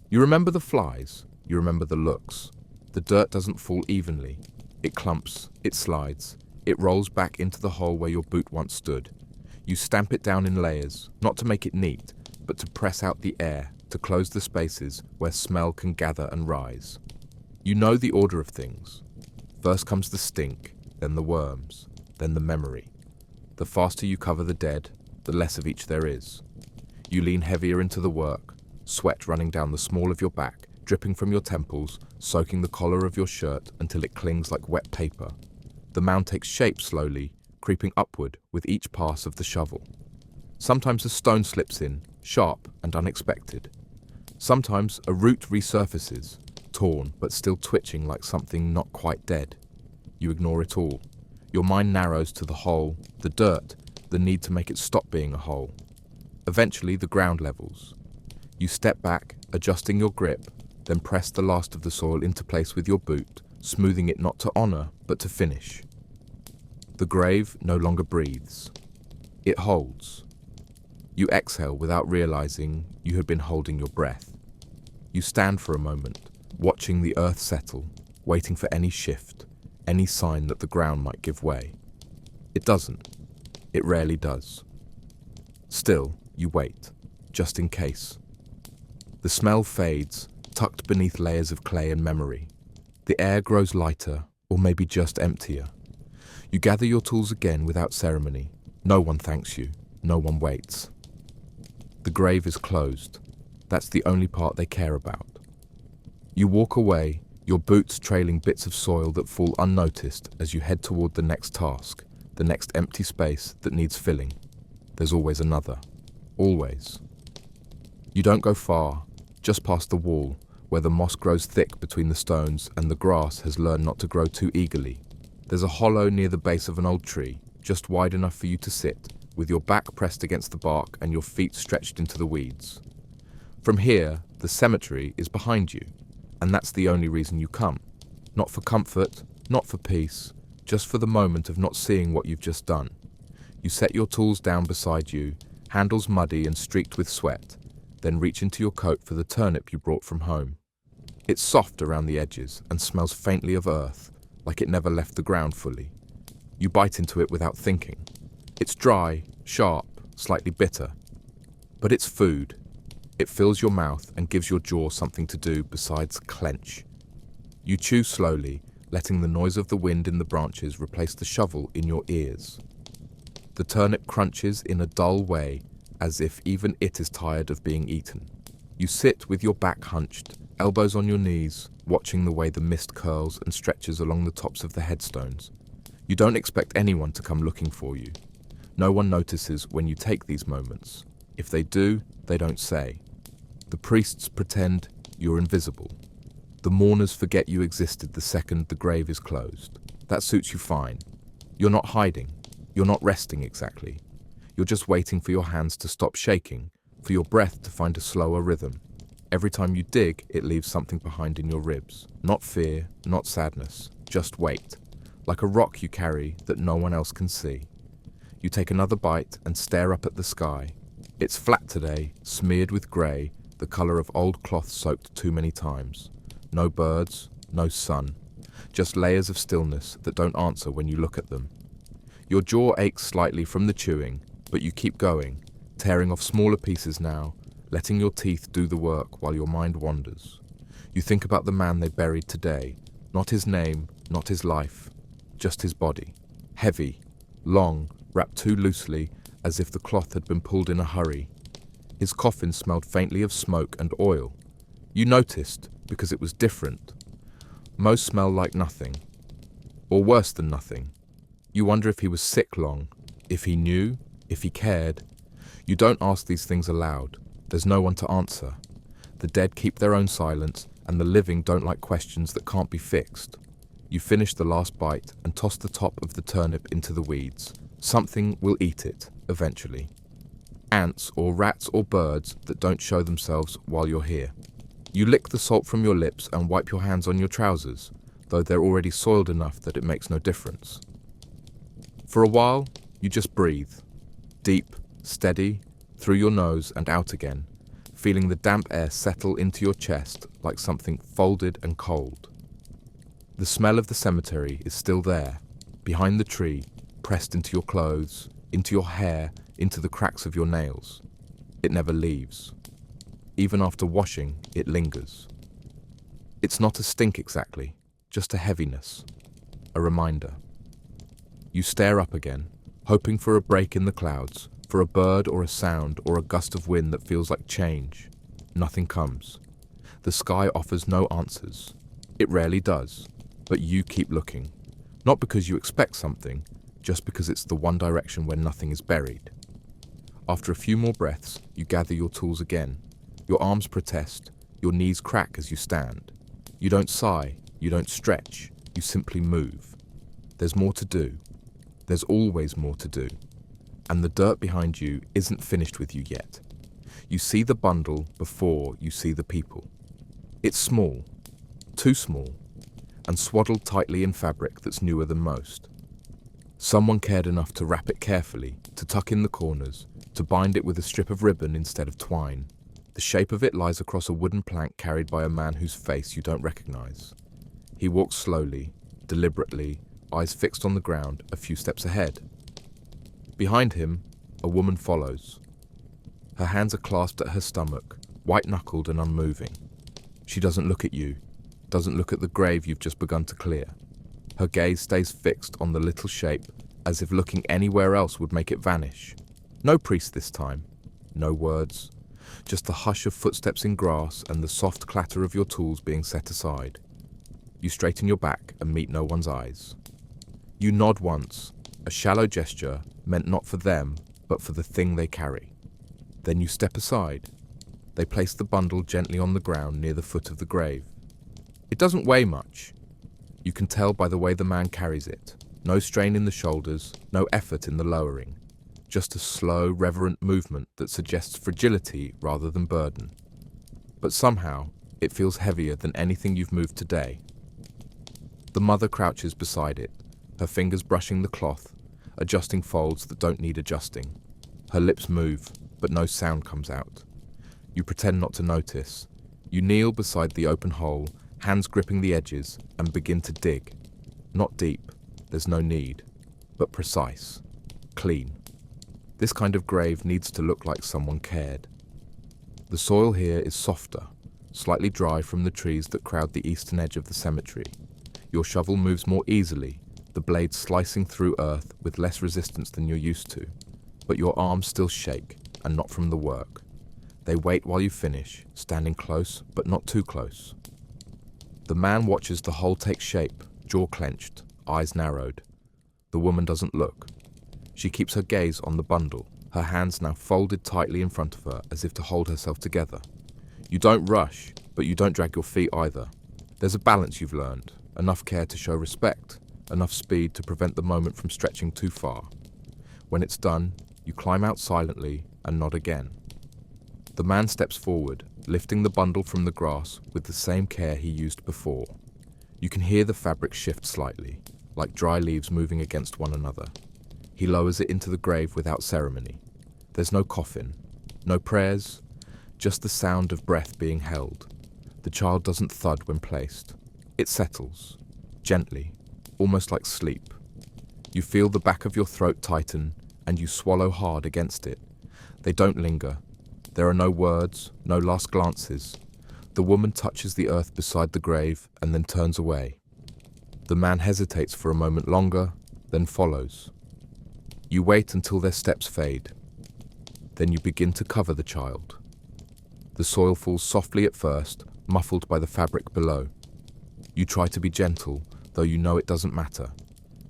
You remember the flies, you remember the looks. The dirt doesn't fall evenly. It clumps, it slides, it rolls back into the hole where your boot once stood. You stamp it down in layers, not to make it neat, but to press out the air, to close the spaces where smell can gather and rise. You know the order of things. First comes the stink, then the worms, then the memory. The faster you cover the dead, the less of each there is. You lean heavier into the work, sweat running down the small of your back, dripping from your temples, soaking the collar of your shirt until it clings like wet paper. The mound takes shape slowly, creeping upward with each pass of the shovel. Sometimes a stone slips in, sharp and unexpected. Sometimes a root resurfaces, torn but still twitching like something not quite dead. You ignore it all. Your mind narrows to the hole, the dirt, the need to make it stop being a hole. Eventually the ground levels. You step back, adjusting your grip, then press the last of the soil into place with your boot, smoothing it not to honor, but to finish. The grave no longer breathes. It holds. You exhale without realizing you had been holding your breath. You stand for a moment, watching the earth settle, waiting for any shift, any sign that the ground might give way. It doesn't. It rarely does. Still, you wait, just in case. The smell fades, tucked beneath layers of clay and memory. The air grows lighter, or maybe just emptier. You gather your tools again without ceremony. No one thanks you. No one waits. The grave is closed. That's the only part they care about. You walk away, your boots trailing bits of soil that fall unnoticed as you head toward the next task, the next empty space that needs filling. There's always another. Always. You don't go far, just past the wall, where the moss grows thick between the stones and the grass has learned not to grow too eagerly. There's a hollow near the base of an old tree, just wide enough for you to sit, with your back pressed against the bark and your feet stretched into the weeds. From here, the cemetery is behind you, and that's the only reason you come. Not for comfort, not for peace, just for the moment of not seeing what you've just done. You set your tools down beside you, handles muddy and streaked with sweat, then reach into your coat for the turnip you brought from home. It's soft around the edges and smells faintly of earth, like it never left the ground fully. You bite into it without thinking. It's dry, sharp, slightly bitter. But it's food. It fills your mouth and gives your jaw something to do besides clench. You chew slowly, letting the noise of the wind in the branches replace the shovel in your ears. The turnip crunches in a dull way, as if even it is tired of being eaten. You sit with your back hunched, elbows on your knees, watching the way the mist curls and stretches along the tops of the headstones. You don't expect anyone to come looking for you. No one notices when you take these moments. If they do, they don't say. The priests pretend you're invisible. The mourners forget you existed the second the grave is closed. That suits you fine. You're not hiding. You're not resting exactly. You're just waiting for your hands to stop shaking, for your breath to find a slower rhythm. Every time you dig, it leaves something behind in your ribs. Not fear, not sadness, just weight. Like a rock you carry that no one else can see. You take another bite and stare up at the sky. It's flat today, smeared with grey, the colour of old cloth soaked too many times. No birds, no sun. Just layers of stillness that don't answer when you look at them. Your jaw aches slightly from the chewing, but you keep going, tearing off smaller pieces now, letting your teeth do the work while your mind wanders. You think about the man they buried today, not his name, not his life, just his body. Heavy, long, wrapped too loosely, as if the cloth had been pulled in a hurry. His coffin smelled faintly of smoke and oil. You noticed, because it was different. Most smell like nothing, or worse than nothing. You wonder if he was sick long, if he knew, if he cared. You don't ask these things aloud. There's no one to answer. The dead keep their own silence, and the living don't like questions that can't be fixed. You finish the last bite and toss the top of the turnip into the weeds. Something will eat it, eventually. Ants or rats or birds that don't show themselves while you're here. You lick the salt from your lips and wipe your hands on your trousers, though they're already soiled enough that it makes no difference. For a while, you just breathe. Deep, steady, through your nose and out again, feeling the damp air settle into your chest like something folded and cold. The smell of the cemetery is still there, behind the tree, pressed into your clothes, into your hair, into the cracks of your nails. It never leaves. Even after washing, it lingers. It's not a stink exactly, just a heaviness, a reminder. You stare up again, hoping for a break in the clouds, for a bird or a sound or a gust of wind that feels like change. Nothing comes. The sky offers no answers. It rarely does, but you keep looking. Not because you expect something, just because it's the one direction where nothing is buried. After a few more breaths, you gather your tools again. Your arms protest, your knees crack as you stand. You don't sigh, you don't stretch, you simply move. There's more to do. There's always more to do. And the dirt behind you isn't finished with you yet. You see the bundle before you see the people. It's small, too small, and swaddled tightly in fabric that's newer than most. Someone cared enough to wrap it carefully, to tuck in the corners, to bind it with a strip of ribbon instead of twine. The shape of it lies across a wooden plank carried by a man whose face you don't recognize. He walks slowly, deliberately, eyes fixed on the ground, a few steps ahead. Behind him, a woman follows. Her hands are clasped at her stomach, white-knuckled and unmoving. She doesn't look at you, doesn't look at the grave you've just begun to clear. Her gaze stays fixed on the little shape, as if looking anywhere else would make it vanish. No priest this time, no words, just the hush of footsteps in grass and the soft clatter of your tools being set aside. You straighten your back and meet no one's eyes. You nod once, a shallow gesture meant not for them, but for the thing they carry. Then you step aside. They place the bundle gently on the ground near the foot of the grave. It doesn't weigh much. You can tell by the way the man carries it. No strain in the shoulders, no effort in the lowering. Just a slow, reverent movement that suggests fragility rather than burden. But somehow, it feels heavier than anything you've moved today. The mother crouches beside it, her fingers brushing the cloth, adjusting folds that don't need adjusting. Her lips move, but no sound comes out. You pretend not to notice. You kneel beside the open hole, hands gripping the edges, and begin to dig. Not deep, there's no need, but precise, clean. This kind of grave needs to look like someone cared. The soil here is softer, slightly dry from the trees that crowd the eastern edge of the cemetery. Your shovel moves more easily, the blade slicing through earth with less resistance than you're used to. But your arms still shake, and not from the work. They wait while you finish, standing close, but not too close. The man watches the hole take shape, jaw clenched, eyes narrowed. The woman doesn't look. She keeps her gaze on the bundle, her hands now folded tightly in front of her as if to hold herself together. You don't rush, but you don't drag your feet either. There's a balance you've learned, enough care to show respect, enough speed to prevent the moment from stretching too far. When it's done, you climb out silently and nod again. The man steps forward, lifting the bundle from the grass with the same care he used before. You can hear the fabric shift slightly, like dry leaves moving against one another. He lowers it into the grave without ceremony. There's no coffin, no prayers, just the sound of breath being held. The child doesn't thud when placed. It settles, gently, almost like sleep. You feel the back of your throat tighten, and you swallow hard against it. They don't linger. There are no words, no last glances. The woman touches the earth beside the grave and then turns away. The man hesitates for a moment longer, then follows. You wait until their steps fade. Then you begin to cover the child. The soil falls softly at first, muffled by the fabric below. You try to be gentle, though you know it doesn't matter.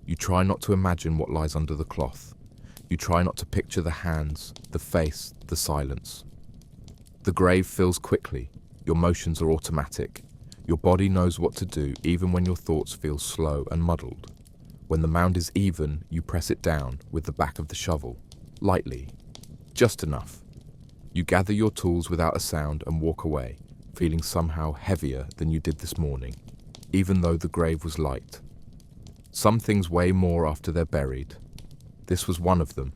You try not to imagine what lies under the cloth. You try not to picture the hands, the face, the silence. The grave fills quickly. Your motions are automatic. Your body knows what to do even when your thoughts feel slow and muddled. When the mound is even, you press it down with the back of the shovel, lightly, just enough. You gather your tools without a sound and walk away, feeling somehow heavier than you did this morning, even though the grave was light. Some things weigh more after they're buried. This was one of them.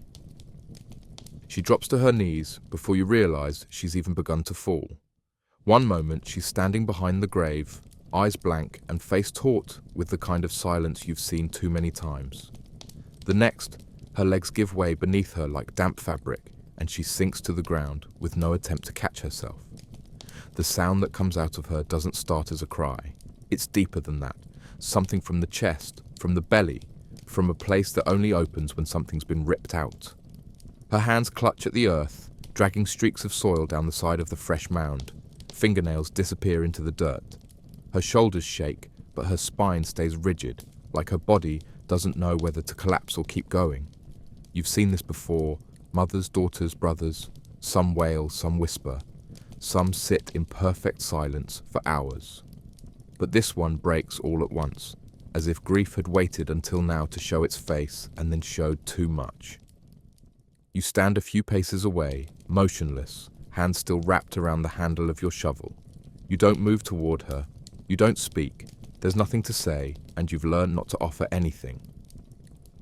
She drops to her knees before you realize she's even begun to fall. One moment she's standing behind the grave, eyes blank and face taut with the kind of silence you've seen too many times. The next, her legs give way beneath her like damp fabric, and she sinks to the ground with no attempt to catch herself. The sound that comes out of her doesn't start as a cry. It's deeper than that, something from the chest, from the belly, from a place that only opens when something's been ripped out. Her hands clutch at the earth, dragging streaks of soil down the side of the fresh mound. Fingernails disappear into the dirt. Her shoulders shake, but her spine stays rigid, like her body doesn't know whether to collapse or keep going. You've seen this before: mothers, daughters, brothers. Some wail, some whisper. Some sit in perfect silence for hours. But this one breaks all at once, as if grief had waited until now to show its face and then showed too much. You stand a few paces away, motionless, hands still wrapped around the handle of your shovel. You don't move toward her. You don't speak. There's nothing to say, and you've learned not to offer anything.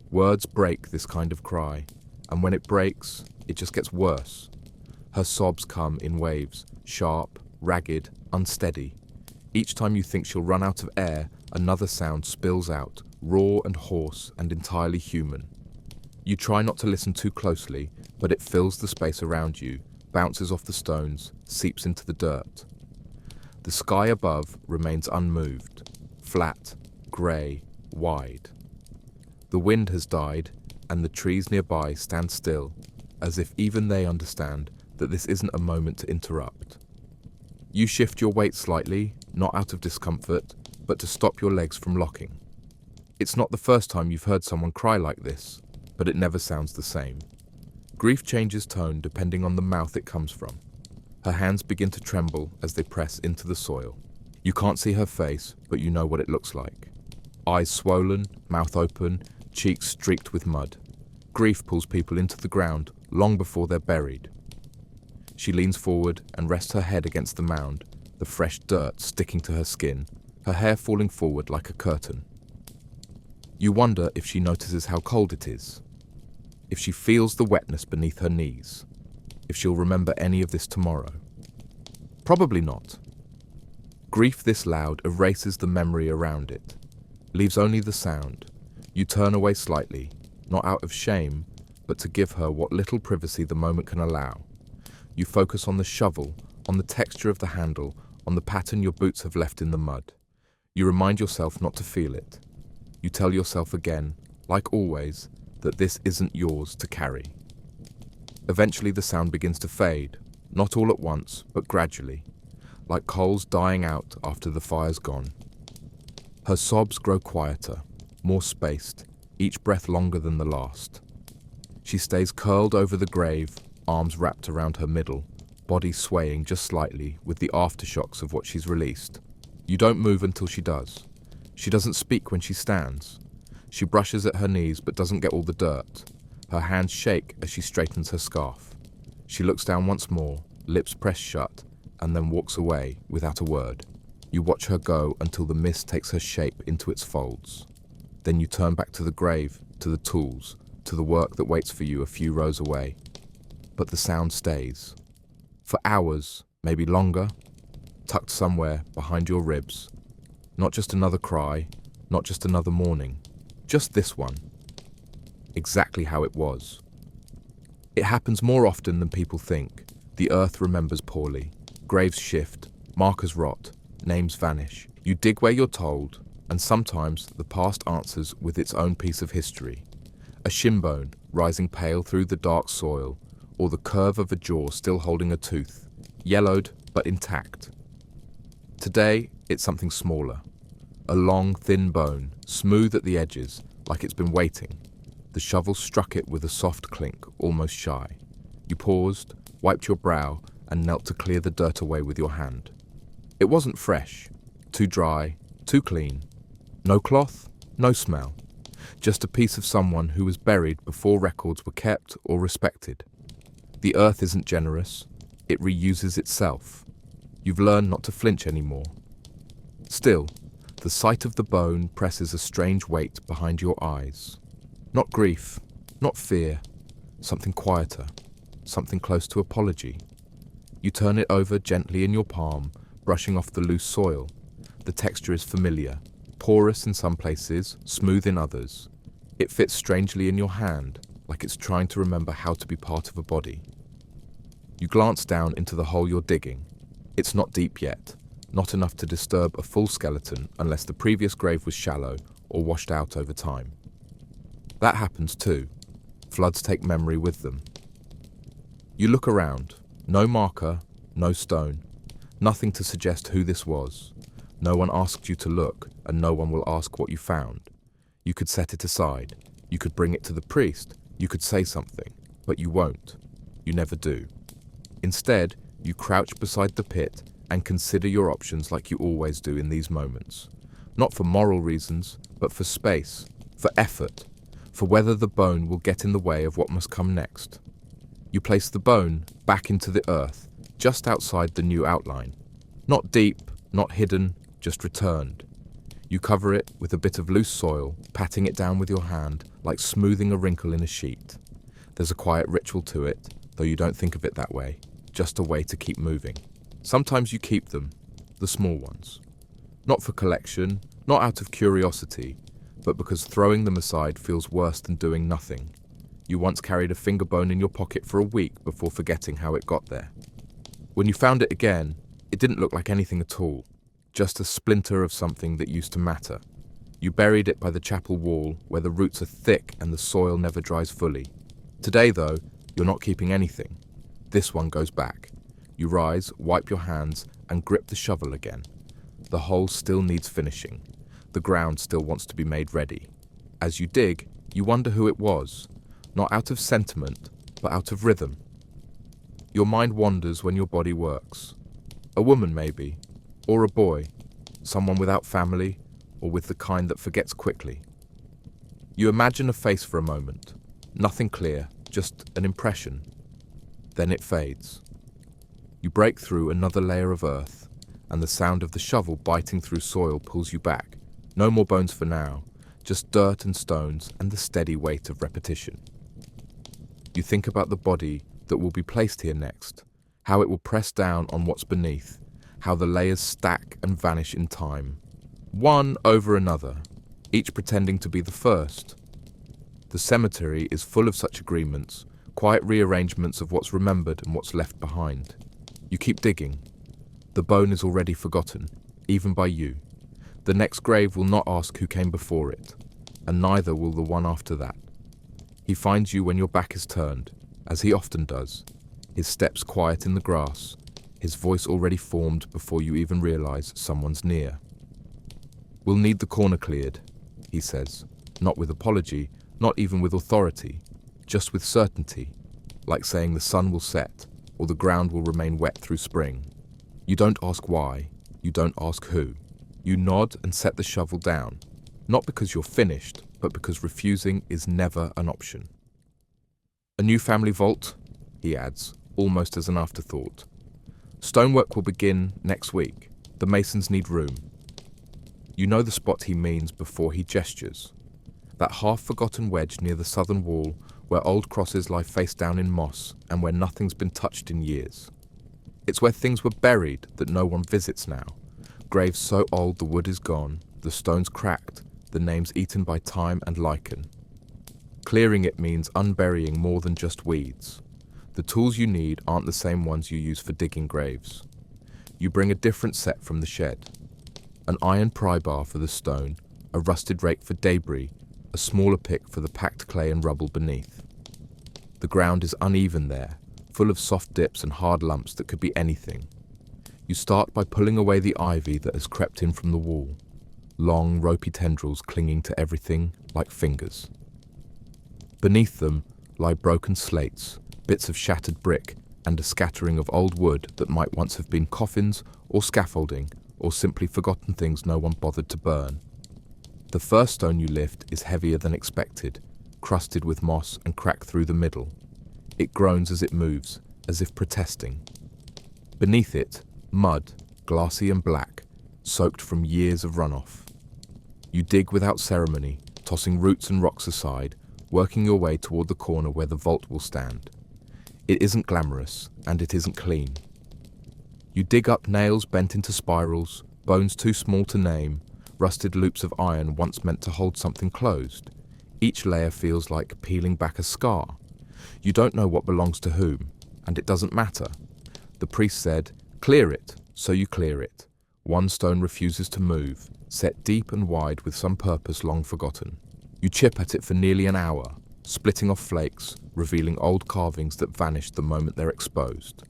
Words break this kind of cry, and when it breaks, it just gets worse. Her sobs come in waves, sharp, ragged, unsteady. Each time you think she'll run out of air, another sound spills out, raw and hoarse and entirely human. You try not to listen too closely, but it fills the space around you, bounces off the stones, seeps into the dirt. The sky above remains unmoved, flat, grey, wide. The wind has died, and the trees nearby stand still, as if even they understand that this isn't a moment to interrupt. You shift your weight slightly, not out of discomfort, but to stop your legs from locking. It's not the first time you've heard someone cry like this, but it never sounds the same. Grief changes tone depending on the mouth it comes from. Her hands begin to tremble as they press into the soil. You can't see her face, but you know what it looks like. Eyes swollen, mouth open, cheeks streaked with mud. Grief pulls people into the ground long before they're buried. She leans forward and rests her head against the mound, the fresh dirt sticking to her skin, her hair falling forward like a curtain. You wonder if she notices how cold it is, if she feels the wetness beneath her knees, if she'll remember any of this tomorrow. Probably not. Grief this loud erases the memory around it, leaves only the sound. You turn away slightly, not out of shame, but to give her what little privacy the moment can allow. You focus on the shovel, on the texture of the handle, on the pattern your boots have left in the mud. You remind yourself not to feel it. You tell yourself again, like always, that this isn't yours to carry. Eventually the sound begins to fade, not all at once, but gradually, like coals dying out after the fire's gone. Her sobs grow quieter, more spaced, each breath longer than the last. She stays curled over the grave, arms wrapped around her middle, body swaying just slightly with the aftershocks of what she's released. You don't move until she does. She doesn't speak when she stands. She brushes at her knees but doesn't get all the dirt. Her hands shake as she straightens her scarf. She looks down once more, lips pressed shut, and then walks away without a word. You watch her go until the mist takes her shape into its folds. Then you turn back to the grave, to the tools, to the work that waits for you a few rows away. But the sound stays. For hours, maybe longer, tucked somewhere behind your ribs. Not just another cry, not just another mourning, just this one. Exactly how it was. It happens more often than people think. The earth remembers poorly. Graves shift, markers rot, names vanish. You dig where you're told, and sometimes the past answers with its own piece of history. A shin bone rising pale through the dark soil, or the curve of a jaw still holding a tooth, yellowed but intact. Today, it's something smaller. A long, thin bone, smooth at the edges, like it's been waiting. The shovel struck it with a soft clink, almost shy. You paused, wiped your brow, and knelt to clear the dirt away with your hand. It wasn't fresh, too dry, too clean. No cloth, no smell. Just a piece of someone who was buried before records were kept or respected. The earth isn't generous. It reuses itself. You've learned not to flinch anymore. Still, the sight of the bone presses a strange weight behind your eyes. Not grief, not fear, something quieter, something close to apology. You turn it over gently in your palm, brushing off the loose soil. The texture is familiar, porous in some places, smooth in others. It fits strangely in your hand, like it's trying to remember how to be part of a body. You glance down into the hole you're digging. It's not deep yet, not enough to disturb a full skeleton unless the previous grave was shallow or washed out over time. That happens too. Floods take memory with them. You look around. No marker, no stone. Nothing to suggest who this was. No one asked you to look, and no one will ask what you found. You could set it aside. You could bring it to the priest. You could say something, but you won't. You never do. Instead, you crouch beside the pit and consider your options like you always do in these moments. Not for moral reasons, but for space, for effort, for whether the bone will get in the way of what must come next. You place the bone back into the earth, just outside the new outline. Not deep, not hidden, just returned. You cover it with a bit of loose soil, patting it down with your hand, like smoothing a wrinkle in a sheet. There's a quiet ritual to it, though you don't think of it that way, just a way to keep moving. Sometimes you keep them, the small ones. Not for collection, not out of curiosity, but because throwing them aside feels worse than doing nothing. You once carried a finger bone in your pocket for a week before forgetting how it got there. When you found it again, it didn't look like anything at all, just a splinter of something that used to matter. You buried it by the chapel wall where the roots are thick and the soil never dries fully. Today, though, you're not keeping anything. This one goes back. You rise, wipe your hands, and grip the shovel again. The hole still needs finishing. The ground still wants to be made ready. As you dig, you wonder who it was, not out of sentiment, but out of rhythm. Your mind wanders when your body works. A woman, maybe, or a boy, someone without family, or with the kind that forgets quickly. You imagine a face for a moment, nothing clear, just an impression. Then it fades. You break through another layer of earth, and the sound of the shovel biting through soil pulls you back. No more bones for now, just dirt and stones and the steady weight of repetition. You think about the body that will be placed here next, how it will press down on what's beneath, how the layers stack and vanish in time, one over another, each pretending to be the first. The cemetery is full of such agreements, quiet rearrangements of what's remembered and what's left behind. You keep digging. The bone is already forgotten, even by you. The next grave will not ask who came before it, and neither will the one after that. He finds you when your back is turned, as he often does, his steps quiet in the grass, his voice already formed before you even realize someone's near. "We'll need the corner cleared," he says, not with apology, not even with authority, just with certainty, like saying the sun will set, or the ground will remain wet through spring. You don't ask why, you don't ask who. You nod and set the shovel down, not because you're finished, but because refusing is never an option. "A new family vault," he adds, almost as an afterthought. "Stonework will begin next week. The masons need room." You know the spot he means before he gestures. That half-forgotten wedge near the southern wall where old crosses lie face down in moss and where nothing's been touched in years. It's where things were buried that no one visits now. Graves so old the wood is gone, the stones cracked, the names eaten by time and lichen. Clearing it means unburying more than just weeds. The tools you need aren't the same ones you use for digging graves. You bring a different set from the shed. An iron pry bar for the stone, a rusted rake for debris, a smaller pick for the packed clay and rubble beneath. The ground is uneven there, full of soft dips and hard lumps that could be anything. You start by pulling away the ivy that has crept in from the wall, long, ropey tendrils clinging to everything like fingers. Beneath them lie broken slates, bits of shattered brick, and a scattering of old wood that might once have been coffins or scaffolding or simply forgotten things no one bothered to burn. The first stone you lift is heavier than expected, crusted with moss and cracked through the middle. It groans as it moves, as if protesting. Beneath it, mud, glassy and black, soaked from years of runoff. You dig without ceremony, tossing roots and rocks aside, working your way toward the corner where the vault will stand. It isn't glamorous, and it isn't clean. You dig up nails bent into spirals, bones too small to name, rusted loops of iron once meant to hold something closed. Each layer feels like peeling back a scar. You don't know what belongs to whom, and it doesn't matter. The priest said, "Clear it," so you clear it. One stone refuses to move, set deep and wide with some purpose long forgotten. You chip at it for nearly an hour, splitting off flakes, revealing old carvings that vanished the moment they're exposed.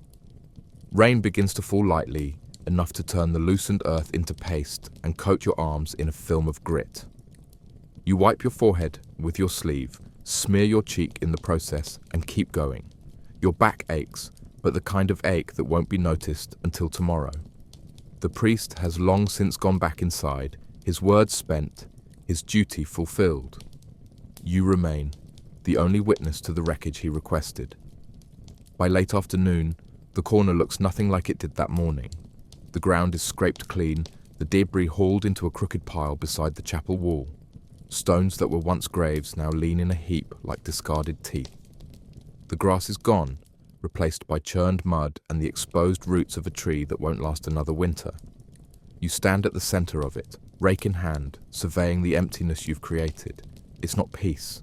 Rain begins to fall lightly, enough to turn the loosened earth into paste and coat your arms in a film of grit. You wipe your forehead with your sleeve, smear your cheek in the process, and keep going. Your back aches, but the kind of ache that won't be noticed until tomorrow. The priest has long since gone back inside, his words spent, his duty fulfilled. You remain, the only witness to the wreckage he requested. By late afternoon, the corner looks nothing like it did that morning. The ground is scraped clean, the debris hauled into a crooked pile beside the chapel wall. Stones that were once graves now lean in a heap like discarded teeth. The grass is gone, replaced by churned mud and the exposed roots of a tree that won't last another winter. You stand at the center of it, rake in hand, surveying the emptiness you've created. It's not peace.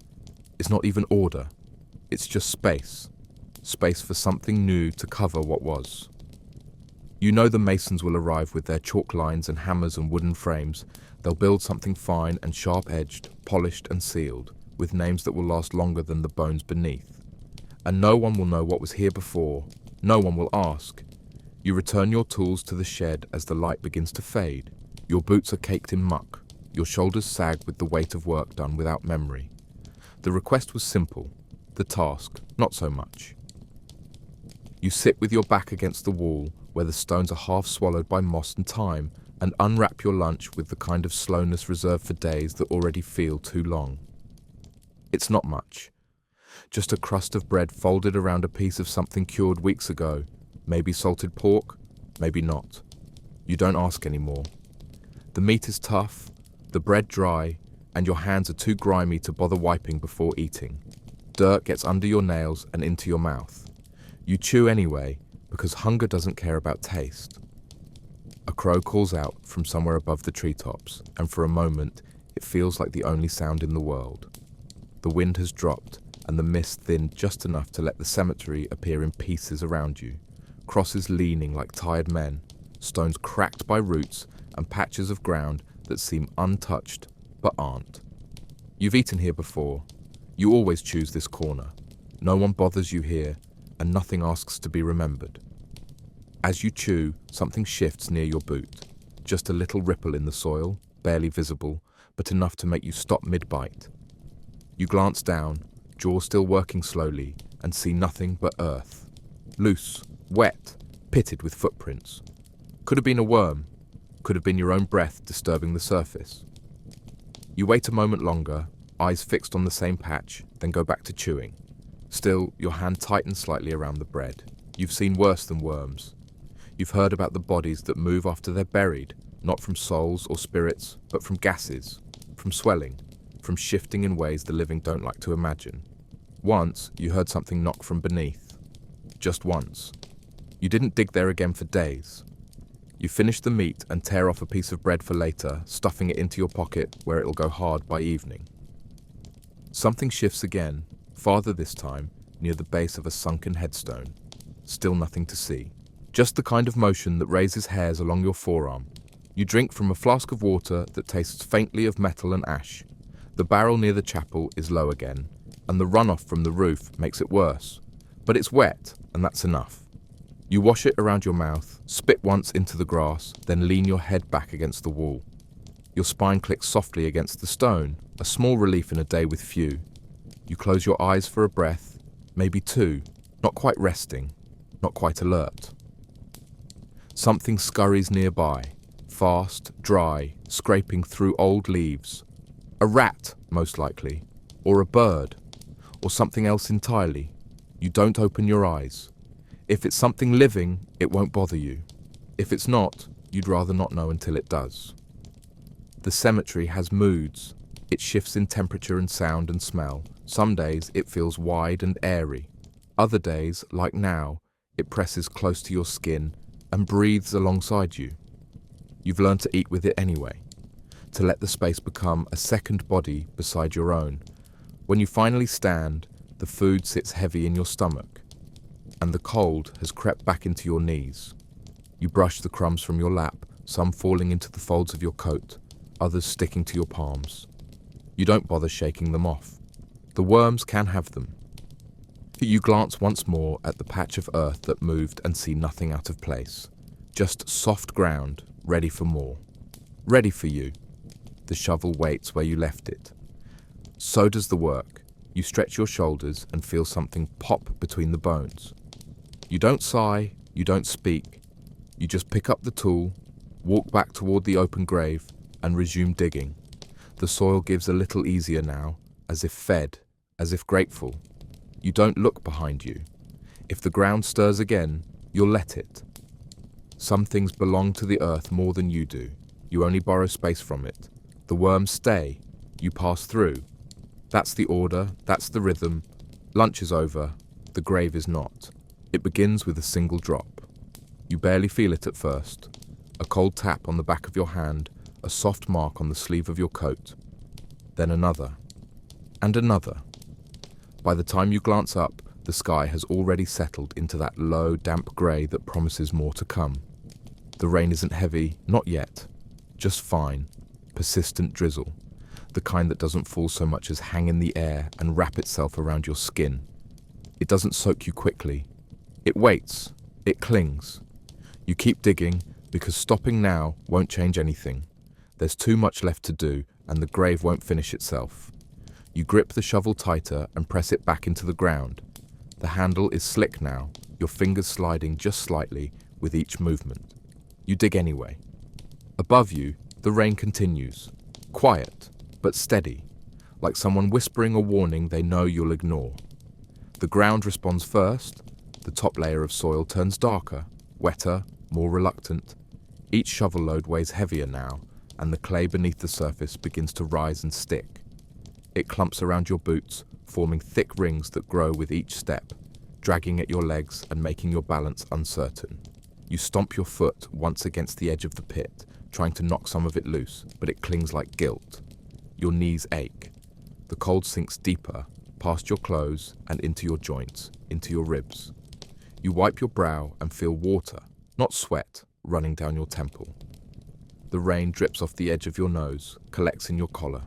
It's not even order. It's just space. Space for something new to cover what was. You know the masons will arrive with their chalk lines and hammers and wooden frames. They'll build something fine and sharp-edged, polished and sealed, with names that will last longer than the bones beneath. And no one will know what was here before. No one will ask. You return your tools to the shed as the light begins to fade. Your boots are caked in muck. Your shoulders sag with the weight of work done without memory. The request was simple. The task, not so much. You sit with your back against the wall, where the stones are half swallowed by moss and time, and unwrap your lunch with the kind of slowness reserved for days that already feel too long. It's not much. Just a crust of bread folded around a piece of something cured weeks ago. Maybe salted pork, maybe not. You don't ask anymore. The meat is tough, the bread dry, and your hands are too grimy to bother wiping before eating. Dirt gets under your nails and into your mouth. You chew anyway, because hunger doesn't care about taste. A crow calls out from somewhere above the treetops, and for a moment, it feels like the only sound in the world. The wind has dropped, and the mist thinned just enough to let the cemetery appear in pieces around you. Crosses leaning like tired men, stones cracked by roots, and patches of ground that seem untouched, but aren't. You've eaten here before. You always choose this corner. No one bothers you here, and nothing asks to be remembered. As you chew, something shifts near your boot. Just a little ripple in the soil, barely visible, but enough to make you stop mid-bite. You glance down, jaw still working slowly, and see nothing but earth. Loose, wet, pitted with footprints. Could have been a worm. Could have been your own breath disturbing the surface. You wait a moment longer, eyes fixed on the same patch, then go back to chewing. Still, your hand tightens slightly around the bread. You've seen worse than worms. You've heard about the bodies that move after they're buried, not from souls or spirits, but from gases, from swelling, from shifting in ways the living don't like to imagine. Once, you heard something knock from beneath. Just once. You didn't dig there again for days. You finish the meat and tear off a piece of bread for later, stuffing it into your pocket where it'll go hard by evening. Something shifts again, farther this time, near the base of a sunken headstone. Still nothing to see. Just the kind of motion that raises hairs along your forearm. You drink from a flask of water that tastes faintly of metal and ash. The barrel near the chapel is low again, and the runoff from the roof makes it worse. But it's wet, and that's enough. You wash it around your mouth, spit once into the grass, then lean your head back against the wall. Your spine clicks softly against the stone, a small relief in a day with few. You close your eyes for a breath, maybe two, not quite resting, not quite alert. Something scurries nearby, fast, dry, scraping through old leaves. A rat, most likely, or a bird, or something else entirely. You don't open your eyes. If it's something living, it won't bother you. If it's not, you'd rather not know until it does. The cemetery has moods. It shifts in temperature and sound and smell. Some days it feels wide and airy. Other days, like now, it presses close to your skin and breathes alongside you. You've learned to eat with it anyway, to let the space become a second body beside your own. When you finally stand, the food sits heavy in your stomach, and the cold has crept back into your knees. You brush the crumbs from your lap, some falling into the folds of your coat, others sticking to your palms. You don't bother shaking them off. The worms can have them. You glance once more at the patch of earth that moved and see nothing out of place. Just soft ground, ready for more. Ready for you. The shovel waits where you left it. So does the work. You stretch your shoulders and feel something pop between the bones. You don't sigh, you don't speak. You just pick up the tool, walk back toward the open grave, and resume digging. The soil gives a little easier now, as if fed, as if grateful. You don't look behind you. If the ground stirs again, you'll let it. Some things belong to the earth more than you do. You only borrow space from it. The worms stay. You pass through. That's the order, that's the rhythm. Lunch is over. The grave is not. It begins with a single drop. You barely feel it at first. A cold tap on the back of your hand, a soft mark on the sleeve of your coat. Then another. And another. By the time you glance up, the sky has already settled into that low, damp grey that promises more to come. The rain isn't heavy, not yet. Just fine, persistent drizzle. The kind that doesn't fall so much as hang in the air and wrap itself around your skin. It doesn't soak you quickly. It waits. It clings. You keep digging, because stopping now won't change anything. There's too much left to do, and the grave won't finish itself. You grip the shovel tighter and press it back into the ground. The handle is slick now, your fingers sliding just slightly with each movement. You dig anyway. Above you, the rain continues. Quiet, but steady, like someone whispering a warning they know you'll ignore. The ground responds first. The top layer of soil turns darker, wetter, more reluctant. Each shovel load weighs heavier now, and the clay beneath the surface begins to rise and stick. It clumps around your boots, forming thick rings that grow with each step, dragging at your legs and making your balance uncertain. You stomp your foot once against the edge of the pit, trying to knock some of it loose, but it clings like guilt. Your knees ache. The cold sinks deeper, past your clothes and into your joints, into your ribs. You wipe your brow and feel water, not sweat, running down your temple. The rain drips off the edge of your nose, collects in your collar.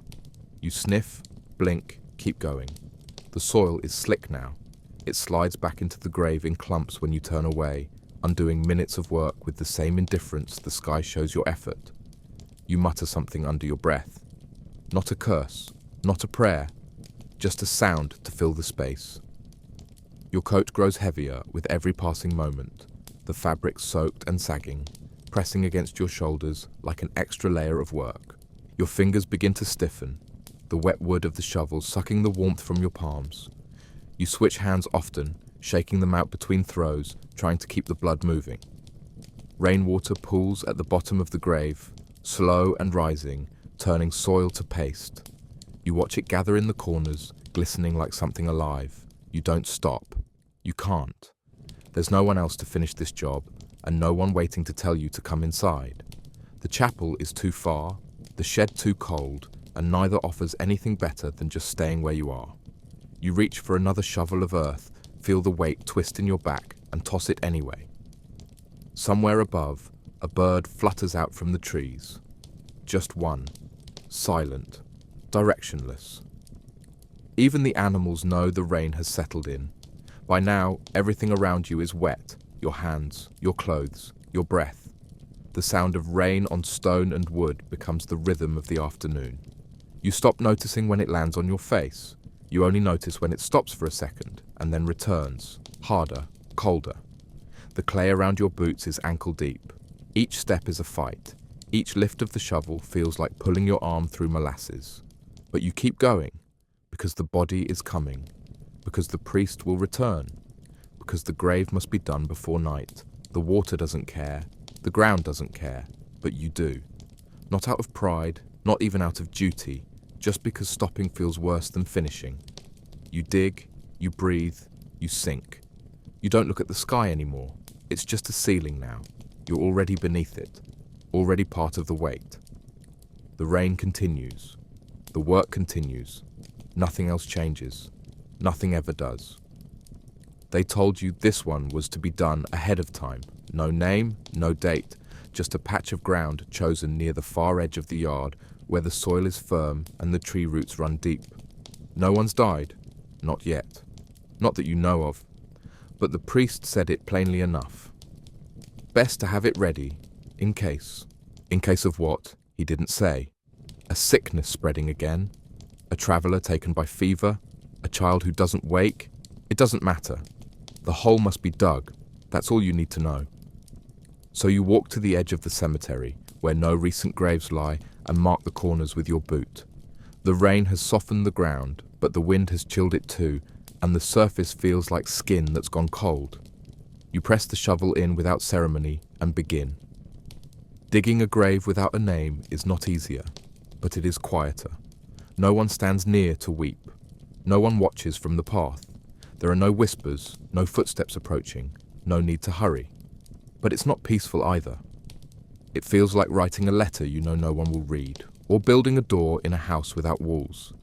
You sniff, blink, keep going. The soil is slick now. It slides back into the grave in clumps when you turn away, undoing minutes of work with the same indifference the sky shows your effort. You mutter something under your breath. Not a curse, not a prayer, just a sound to fill the space. Your coat grows heavier with every passing moment, the fabric soaked and sagging, pressing against your shoulders like an extra layer of work. Your fingers begin to stiffen, the wet wood of the shovel sucking the warmth from your palms. You switch hands often, shaking them out between throws, trying to keep the blood moving. Rainwater pools at the bottom of the grave, slow and rising, turning soil to paste. You watch it gather in the corners, glistening like something alive. You don't stop. You can't. There's no one else to finish this job, and no one waiting to tell you to come inside. The chapel is too far, the shed too cold, and neither offers anything better than just staying where you are. You reach for another shovel of earth, feel the weight twist in your back, and toss it anyway. Somewhere above, a bird flutters out from the trees. Just one, silent, directionless. Even the animals know the rain has settled in. By now, everything around you is wet, your hands, your clothes, your breath. The sound of rain on stone and wood becomes the rhythm of the afternoon. You stop noticing when it lands on your face. You only notice when it stops for a second and then returns, harder, colder. The clay around your boots is ankle deep. Each step is a fight. Each lift of the shovel feels like pulling your arm through molasses. But you keep going, because the body is coming, because the priest will return, because the grave must be done before night. The water doesn't care, the ground doesn't care, but you do. Not out of pride, not even out of duty, just because stopping feels worse than finishing. You dig, you breathe, you sink. You don't look at the sky anymore. It's just a ceiling now. You're already beneath it, already part of the weight. The rain continues. The work continues. Nothing else changes. Nothing ever does. They told you this one was to be done ahead of time. No name, no date, just a patch of ground chosen near the far edge of the yard where the soil is firm and the tree roots run deep. No one's died. Not yet. Not that you know of. But the priest said it plainly enough. Best to have it ready, in case. In case of what, he didn't say. A sickness spreading again. A traveller taken by fever. A child who doesn't wake. It doesn't matter. The hole must be dug. That's all you need to know. So you walk to the edge of the cemetery, where no recent graves lie, and mark the corners with your boot. The rain has softened the ground, but the wind has chilled it too, and the surface feels like skin that's gone cold. You press the shovel in without ceremony and begin. Digging a grave without a name is not easier, but it is quieter. No one stands near to weep. No one watches from the path. There are no whispers, no footsteps approaching, no need to hurry. But it's not peaceful either. It feels like writing a letter you know no one will read, or building a door in a house without walls.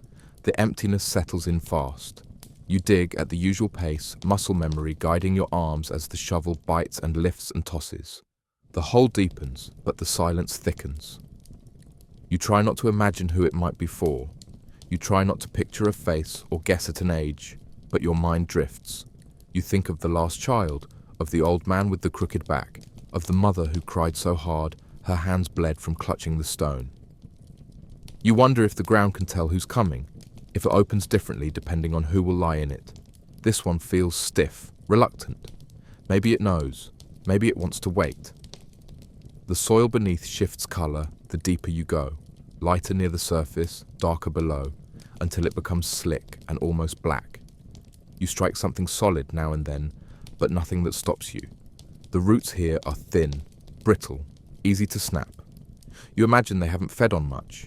The emptiness settles in fast. You dig at the usual pace, muscle memory guiding your arms as the shovel bites and lifts and tosses. The hole deepens, but the silence thickens. You try not to imagine who it might be for. You try not to picture a face or guess at an age, but your mind drifts. You think of the last child, of the old man with the crooked back, of the mother who cried so hard her hands bled from clutching the stone. You wonder if the ground can tell who's coming, if it opens differently depending on who will lie in it. This one feels stiff, reluctant. Maybe it knows, maybe it wants to wait. The soil beneath shifts colour the deeper you go, lighter near the surface, darker below, until it becomes slick and almost black. You strike something solid now and then, but nothing that stops you. The roots here are thin, brittle, easy to snap. You imagine they haven't fed on much.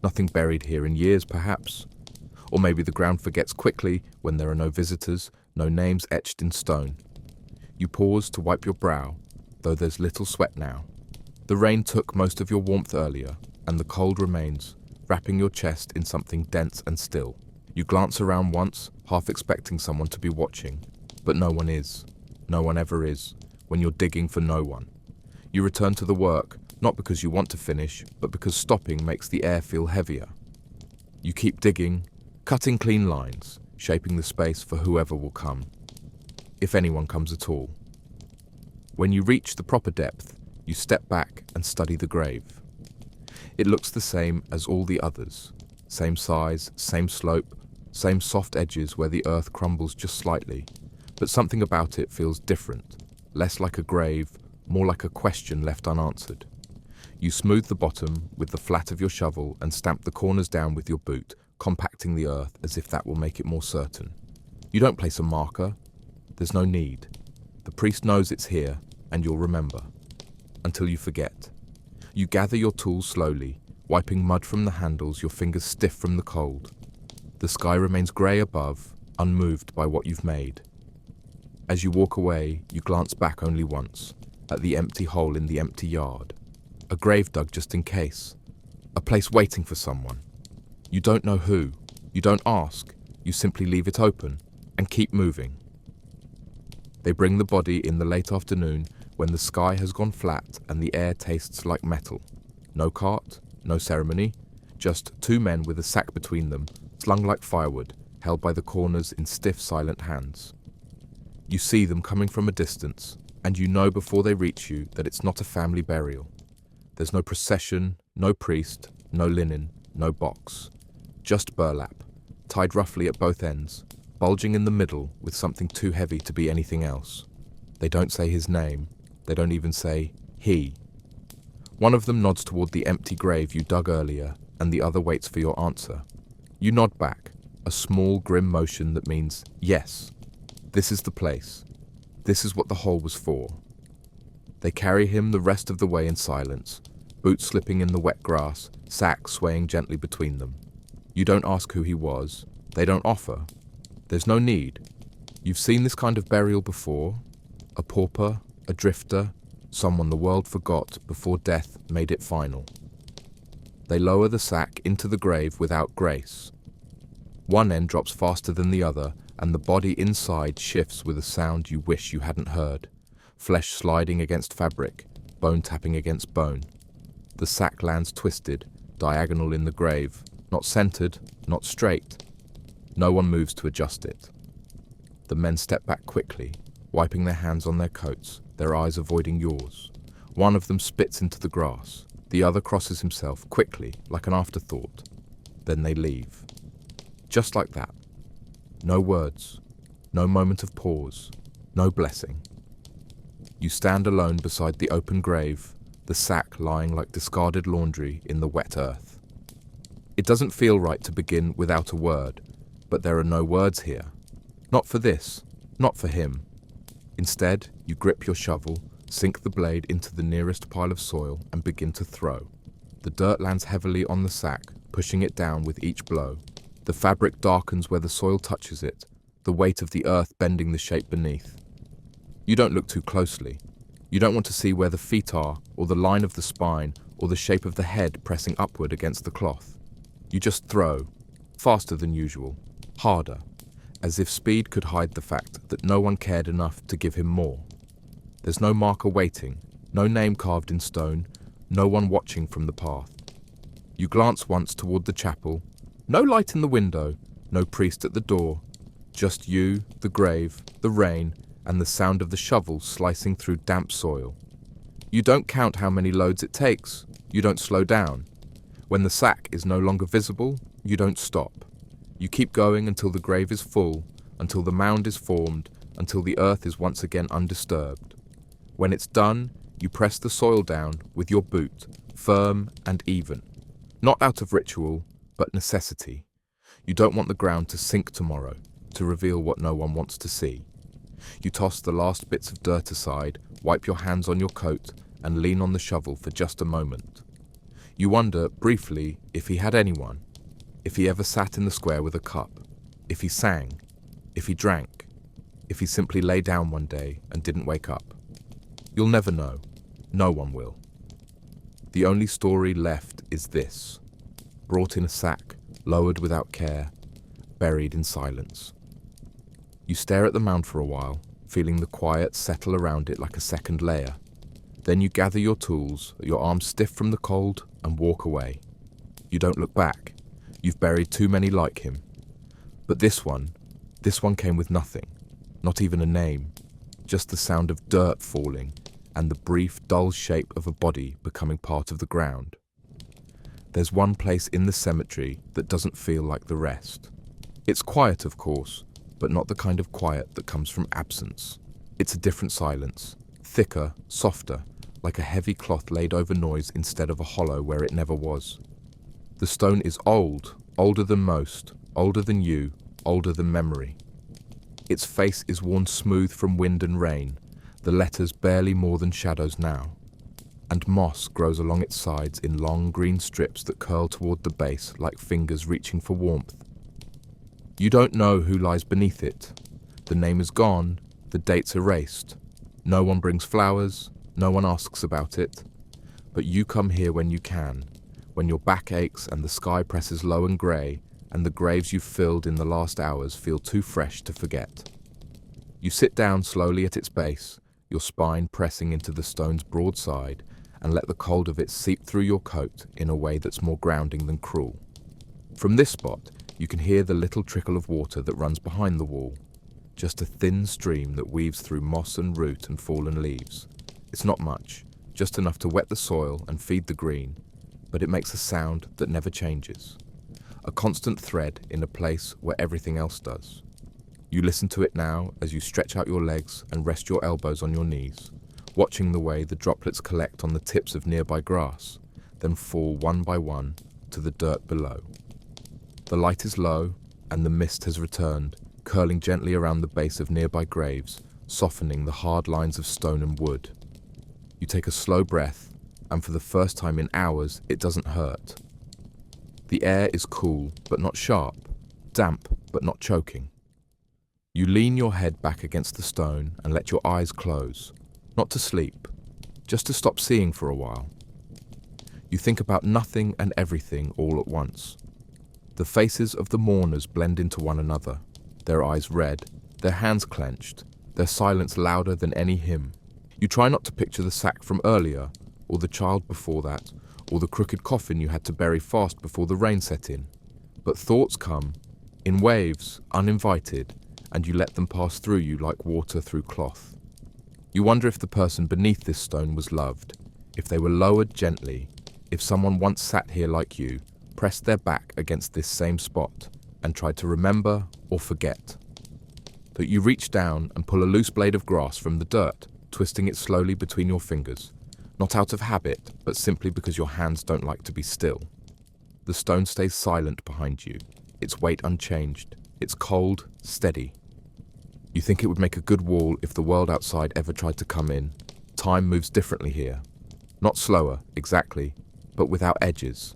Nothing buried here in years, perhaps. Or maybe the ground forgets quickly when there are no visitors, no names etched in stone. You pause to wipe your brow, though there's little sweat now. The rain took most of your warmth earlier, and the cold remains, wrapping your chest in something dense and still. You glance around once, half expecting someone to be watching, but no one is. No one ever is, when you're digging for no one. You return to the work, not because you want to finish, but because stopping makes the air feel heavier. You keep digging, cutting clean lines, shaping the space for whoever will come, if anyone comes at all. When you reach the proper depth, you step back and study the grave. It looks the same as all the others. Same size, same slope, same soft edges where the earth crumbles just slightly. But something about it feels different, less like a grave, more like a question left unanswered. You smooth the bottom with the flat of your shovel and stamp the corners down with your boot, compacting the earth as if that will make it more certain. You don't place a marker. There's no need. The priest knows it's here, and you'll remember. Until you forget. You gather your tools slowly, wiping mud from the handles, your fingers stiff from the cold. The sky remains grey above, unmoved by what you've made. As you walk away, you glance back only once, at the empty hole in the empty yard. A grave dug just in case. A place waiting for someone. You don't know who. You don't ask. You simply leave it open and keep moving. They bring the body in the late afternoon when the sky has gone flat and the air tastes like metal. No cart, no ceremony, just two men with a sack between them, slung like firewood, held by the corners in stiff, silent hands. You see them coming from a distance, and you know before they reach you that it's not a family burial. There's no procession, no priest, no linen, no box. Just burlap, tied roughly at both ends, bulging in the middle with something too heavy to be anything else. They don't say his name. They don't even say he. One of them nods toward the empty grave you dug earlier, and the other waits for your answer. You nod back, a small, grim motion that means yes. This is the place. This is what the hole was for. They carry him the rest of the way in silence, boots slipping in the wet grass, sack swaying gently between them. You don't ask who he was. They don't offer. There's no need. You've seen this kind of burial before. A pauper, a drifter, someone the world forgot before death made it final. They lower the sack into the grave without grace. One end drops faster than the other, and the body inside shifts with a sound you wish you hadn't heard. Flesh sliding against fabric, bone tapping against bone. The sack lands twisted, diagonal in the grave, not centered, not straight. No one moves to adjust it. The men step back quickly, wiping their hands on their coats, their eyes avoiding yours. One of them spits into the grass. The other crosses himself quickly, like an afterthought. Then they leave. Just like that. No words, no moment of pause, no blessing. You stand alone beside the open grave, the sack lying like discarded laundry in the wet earth. It doesn't feel right to begin without a word, but there are no words here. Not for this, not for him. Instead, you grip your shovel, sink the blade into the nearest pile of soil and begin to throw. The dirt lands heavily on the sack, pushing it down with each blow. The fabric darkens where the soil touches it, the weight of the earth bending the shape beneath. You don't look too closely. You don't want to see where the feet are, or the line of the spine, or the shape of the head pressing upward against the cloth. You just throw, faster than usual, harder, as if speed could hide the fact that no one cared enough to give him more. There's no marker waiting, no name carved in stone, no one watching from the path. You glance once toward the chapel. No light in the window, no priest at the door. Just you, the grave, the rain, and the sound of the shovel slicing through damp soil. You don't count how many loads it takes. You don't slow down. When the sack is no longer visible, you don't stop. You keep going until the grave is full, until the mound is formed, until the earth is once again undisturbed. When it's done, you press the soil down with your boot, firm and even. Not out of ritual, but necessity. You don't want the ground to sink tomorrow, to reveal what no one wants to see. You toss the last bits of dirt aside, wipe your hands on your coat, and lean on the shovel for just a moment. You wonder, briefly, if he had anyone, if he ever sat in the square with a cup, if he sang, if he drank, if he simply lay down one day and didn't wake up. You'll never know. No one will. The only story left is this, brought in a sack, lowered without care, buried in silence. You stare at the mound for a while, feeling the quiet settle around it like a second layer. Then you gather your tools, your arms stiff from the cold, and walk away. You don't look back. You've buried too many like him. But this one came with nothing, not even a name, just the sound of dirt falling and the brief, dull shape of a body becoming part of the ground. There's one place in the cemetery that doesn't feel like the rest. It's quiet, of course, but not the kind of quiet that comes from absence. It's a different silence, thicker, softer, like a heavy cloth laid over noise instead of a hollow where it never was. The stone is old, older than most, older than you, older than memory. Its face is worn smooth from wind and rain, the letters barely more than shadows now. And moss grows along its sides in long green strips that curl toward the base like fingers reaching for warmth. You don't know who lies beneath it. The name is gone, the date's erased. No one brings flowers, no one asks about it. But you come here when you can, when your back aches and the sky presses low and grey, and the graves you've filled in the last hours feel too fresh to forget. You sit down slowly at its base, your spine pressing into the stone's broad side, and let the cold of it seep through your coat in a way that's more grounding than cruel. From this spot, you can hear the little trickle of water that runs behind the wall, just a thin stream that weaves through moss and root and fallen leaves. It's not much, just enough to wet the soil and feed the green, but it makes a sound that never changes. A constant thread in a place where everything else does. You listen to it now as you stretch out your legs and rest your elbows on your knees, watching the way the droplets collect on the tips of nearby grass, then fall one by one to the dirt below. The light is low, and the mist has returned, curling gently around the base of nearby graves, softening the hard lines of stone and wood. You take a slow breath, and for the first time in hours, it doesn't hurt. The air is cool, but not sharp, damp, but not choking. You lean your head back against the stone and let your eyes close, not to sleep, just to stop seeing for a while. You think about nothing and everything all at once. The faces of the mourners blend into one another, their eyes red, their hands clenched, their silence louder than any hymn. You try not to picture the sack from earlier, or the child before that, or the crooked coffin you had to bury fast before the rain set in. But thoughts come, in waves, uninvited, and you let them pass through you like water through cloth. You wonder if the person beneath this stone was loved, if they were lowered gently, if someone once sat here like you, pressed their back against this same spot, and tried to remember or forget. That you reach down and pull a loose blade of grass from the dirt, twisting it slowly between your fingers, not out of habit, but simply because your hands don't like to be still. The stone stays silent behind you, its weight unchanged, its cold, steady. You think it would make a good wall if the world outside ever tried to come in. Time moves differently here. Not slower, exactly, but without edges.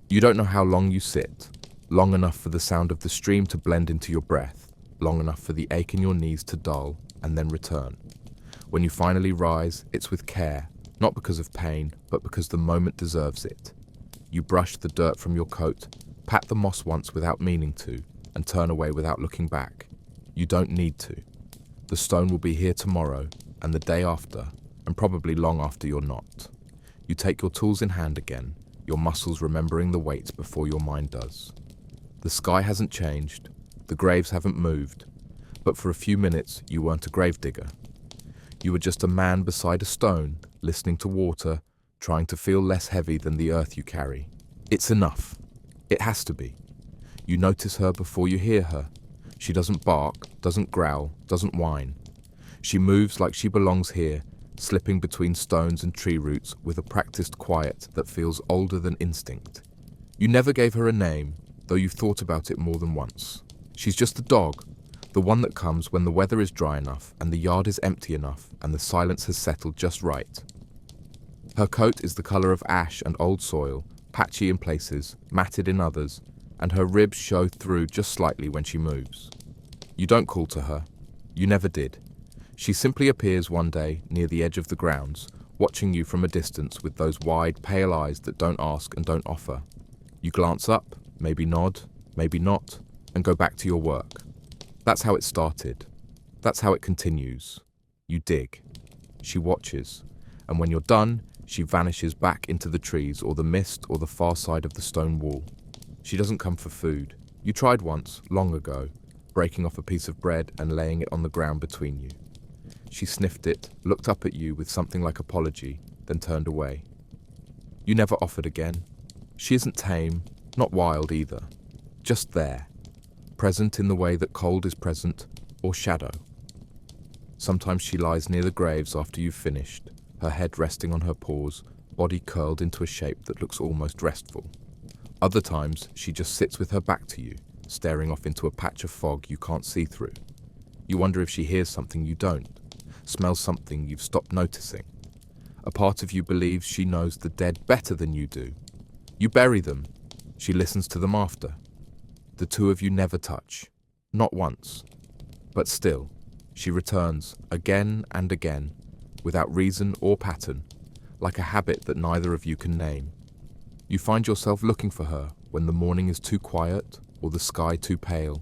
You don't know how long you sit, long enough for the sound of the stream to blend into your breath, long enough for the ache in your knees to dull and then return. When you finally rise, it's with care, not because of pain, but because the moment deserves it. You brush the dirt from your coat, pat the moss once without meaning to, and turn away without looking back. You don't need to. The stone will be here tomorrow, and the day after, and probably long after you're not. You take your tools in hand again, your muscles remembering the weight before your mind does. The sky hasn't changed, the graves haven't moved, but for a few minutes you weren't a gravedigger. You were just a man beside a stone, listening to water, trying to feel less heavy than the earth you carry. It's enough. It has to be. You notice her before you hear her. She doesn't bark, doesn't growl, doesn't whine. She moves like she belongs here, slipping between stones and tree roots with a practiced quiet that feels older than instinct. You never gave her a name, though you've thought about it more than once. She's just a dog, the one that comes when the weather is dry enough and the yard is empty enough and the silence has settled just right. Her coat is the color of ash and old soil, patchy in places, matted in others, and her ribs show through just slightly when she moves. You don't call to her. You never did. She simply appears one day near the edge of the grounds, watching you from a distance with those wide, pale eyes that don't ask and don't offer. You glance up, maybe nod, maybe not, and go back to your work. That's how it started. That's how it continues. You dig. She watches, and when you're done, she vanishes back into the trees or the mist or the far side of the stone wall. She doesn't come for food. You tried once, long ago, breaking off a piece of bread and laying it on the ground between you. She sniffed it, looked up at you with something like apology, then turned away. You never offered again. She isn't tame, not wild either. Just there, present in the way that cold is present, or shadow. Sometimes she lies near the graves after you've finished, her head resting on her paws, body curled into a shape that looks almost restful. Other times, she just sits with her back to you, staring off into a patch of fog you can't see through. You wonder if she hears something you don't, smells something you've stopped noticing. A part of you believes she knows the dead better than you do. You bury them. She listens to them after. The two of you never touch. Not once. But still, she returns again and again, without reason or pattern, like a habit that neither of you can name. You find yourself looking for her when the morning is too quiet or the sky too pale.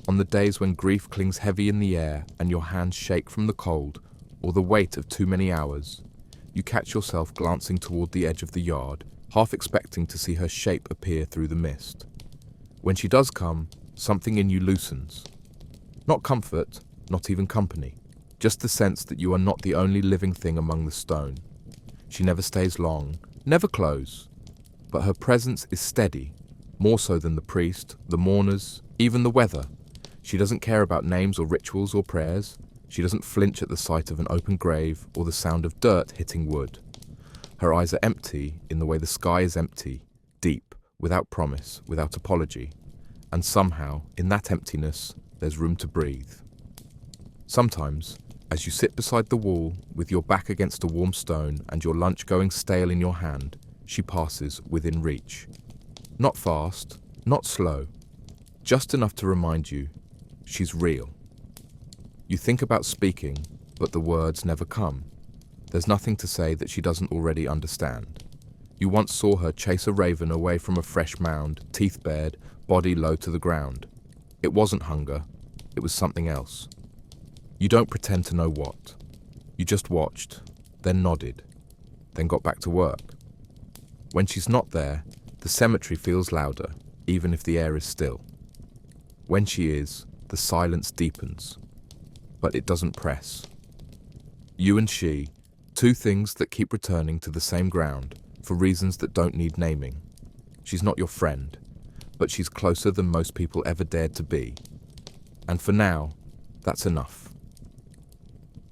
On the days when grief clings heavy in the air and your hands shake from the cold or the weight of too many hours, you catch yourself glancing toward the edge of the yard, half expecting to see her shape appear through the mist. When she does come, something in you loosens. Not comfort, not even company, just the sense that you are not the only living thing among the stone. She never stays long, never close, but her presence is steady, more so than the priest, the mourners, even the weather. She doesn't care about names or rituals or prayers. She doesn't flinch at the sight of an open grave or the sound of dirt hitting wood. Her eyes are empty in the way the sky is empty, deep, without promise, without apology. And somehow, in that emptiness, there's room to breathe. Sometimes, as you sit beside the wall, with your back against a warm stone and your lunch going stale in your hand, she passes within reach. Not fast, not slow, just enough to remind you she's real. You think about speaking, but the words never come. There's nothing to say that she doesn't already understand. You once saw her chase a raven away from a fresh mound, teeth bared, body low to the ground. It wasn't hunger, it was something else. You don't pretend to know what. You just watched, then nodded, then got back to work. When she's not there, the cemetery feels louder, even if the air is still. When she is, the silence deepens, but it doesn't press. You and she, two things that keep returning to the same ground for reasons that don't need naming. She's not your friend, but she's closer than most people ever dared to be. And for now, that's enough.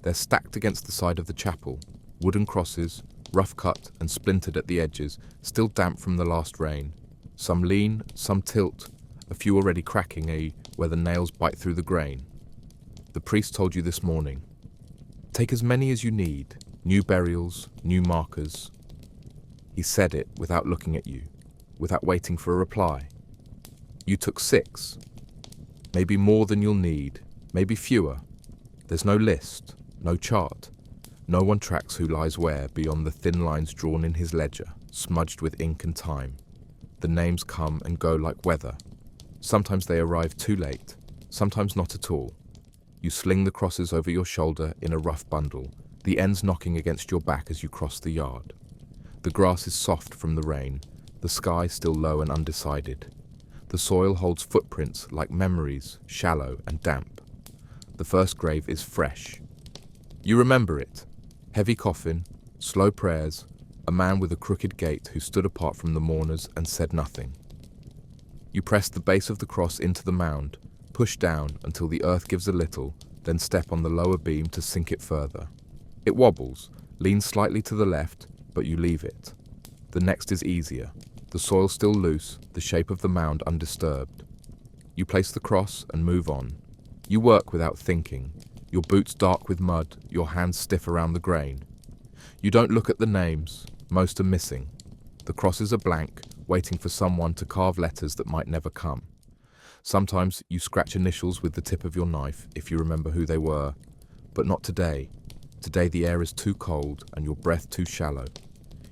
They're stacked against the side of the chapel, wooden crosses, rough cut and splintered at the edges, still damp from the last rain. Some lean, some tilt, a few already cracking, where the nails bite through the grain. The priest told you this morning, take as many as you need, new burials, new markers. He said it without looking at you, without waiting for a reply. You took 6. Maybe more than you'll need, maybe fewer. There's no list, no chart. No one tracks who lies where beyond the thin lines drawn in his ledger, smudged with ink and time. The names come and go like weather. Sometimes they arrive too late, sometimes not at all. You sling the crosses over your shoulder in a rough bundle, the ends knocking against your back as you cross the yard. The grass is soft from the rain, the sky still low and undecided. The soil holds footprints like memories, shallow and damp. The first grave is fresh. You remember it. Heavy coffin, slow prayers, a man with a crooked gait who stood apart from the mourners and said nothing. You press the base of the cross into the mound, push down until the earth gives a little, then step on the lower beam to sink it further. It wobbles, leans slightly to the left, but you leave it. The next is easier. The soil still loose, the shape of the mound undisturbed. You place the cross and move on. You work without thinking, your boots dark with mud, your hands stiff around the grain. You don't look at the names, most are missing. The crosses are blank, waiting for someone to carve letters that might never come. Sometimes you scratch initials with the tip of your knife, if you remember who they were. But not today. Today the air is too cold and your breath too shallow.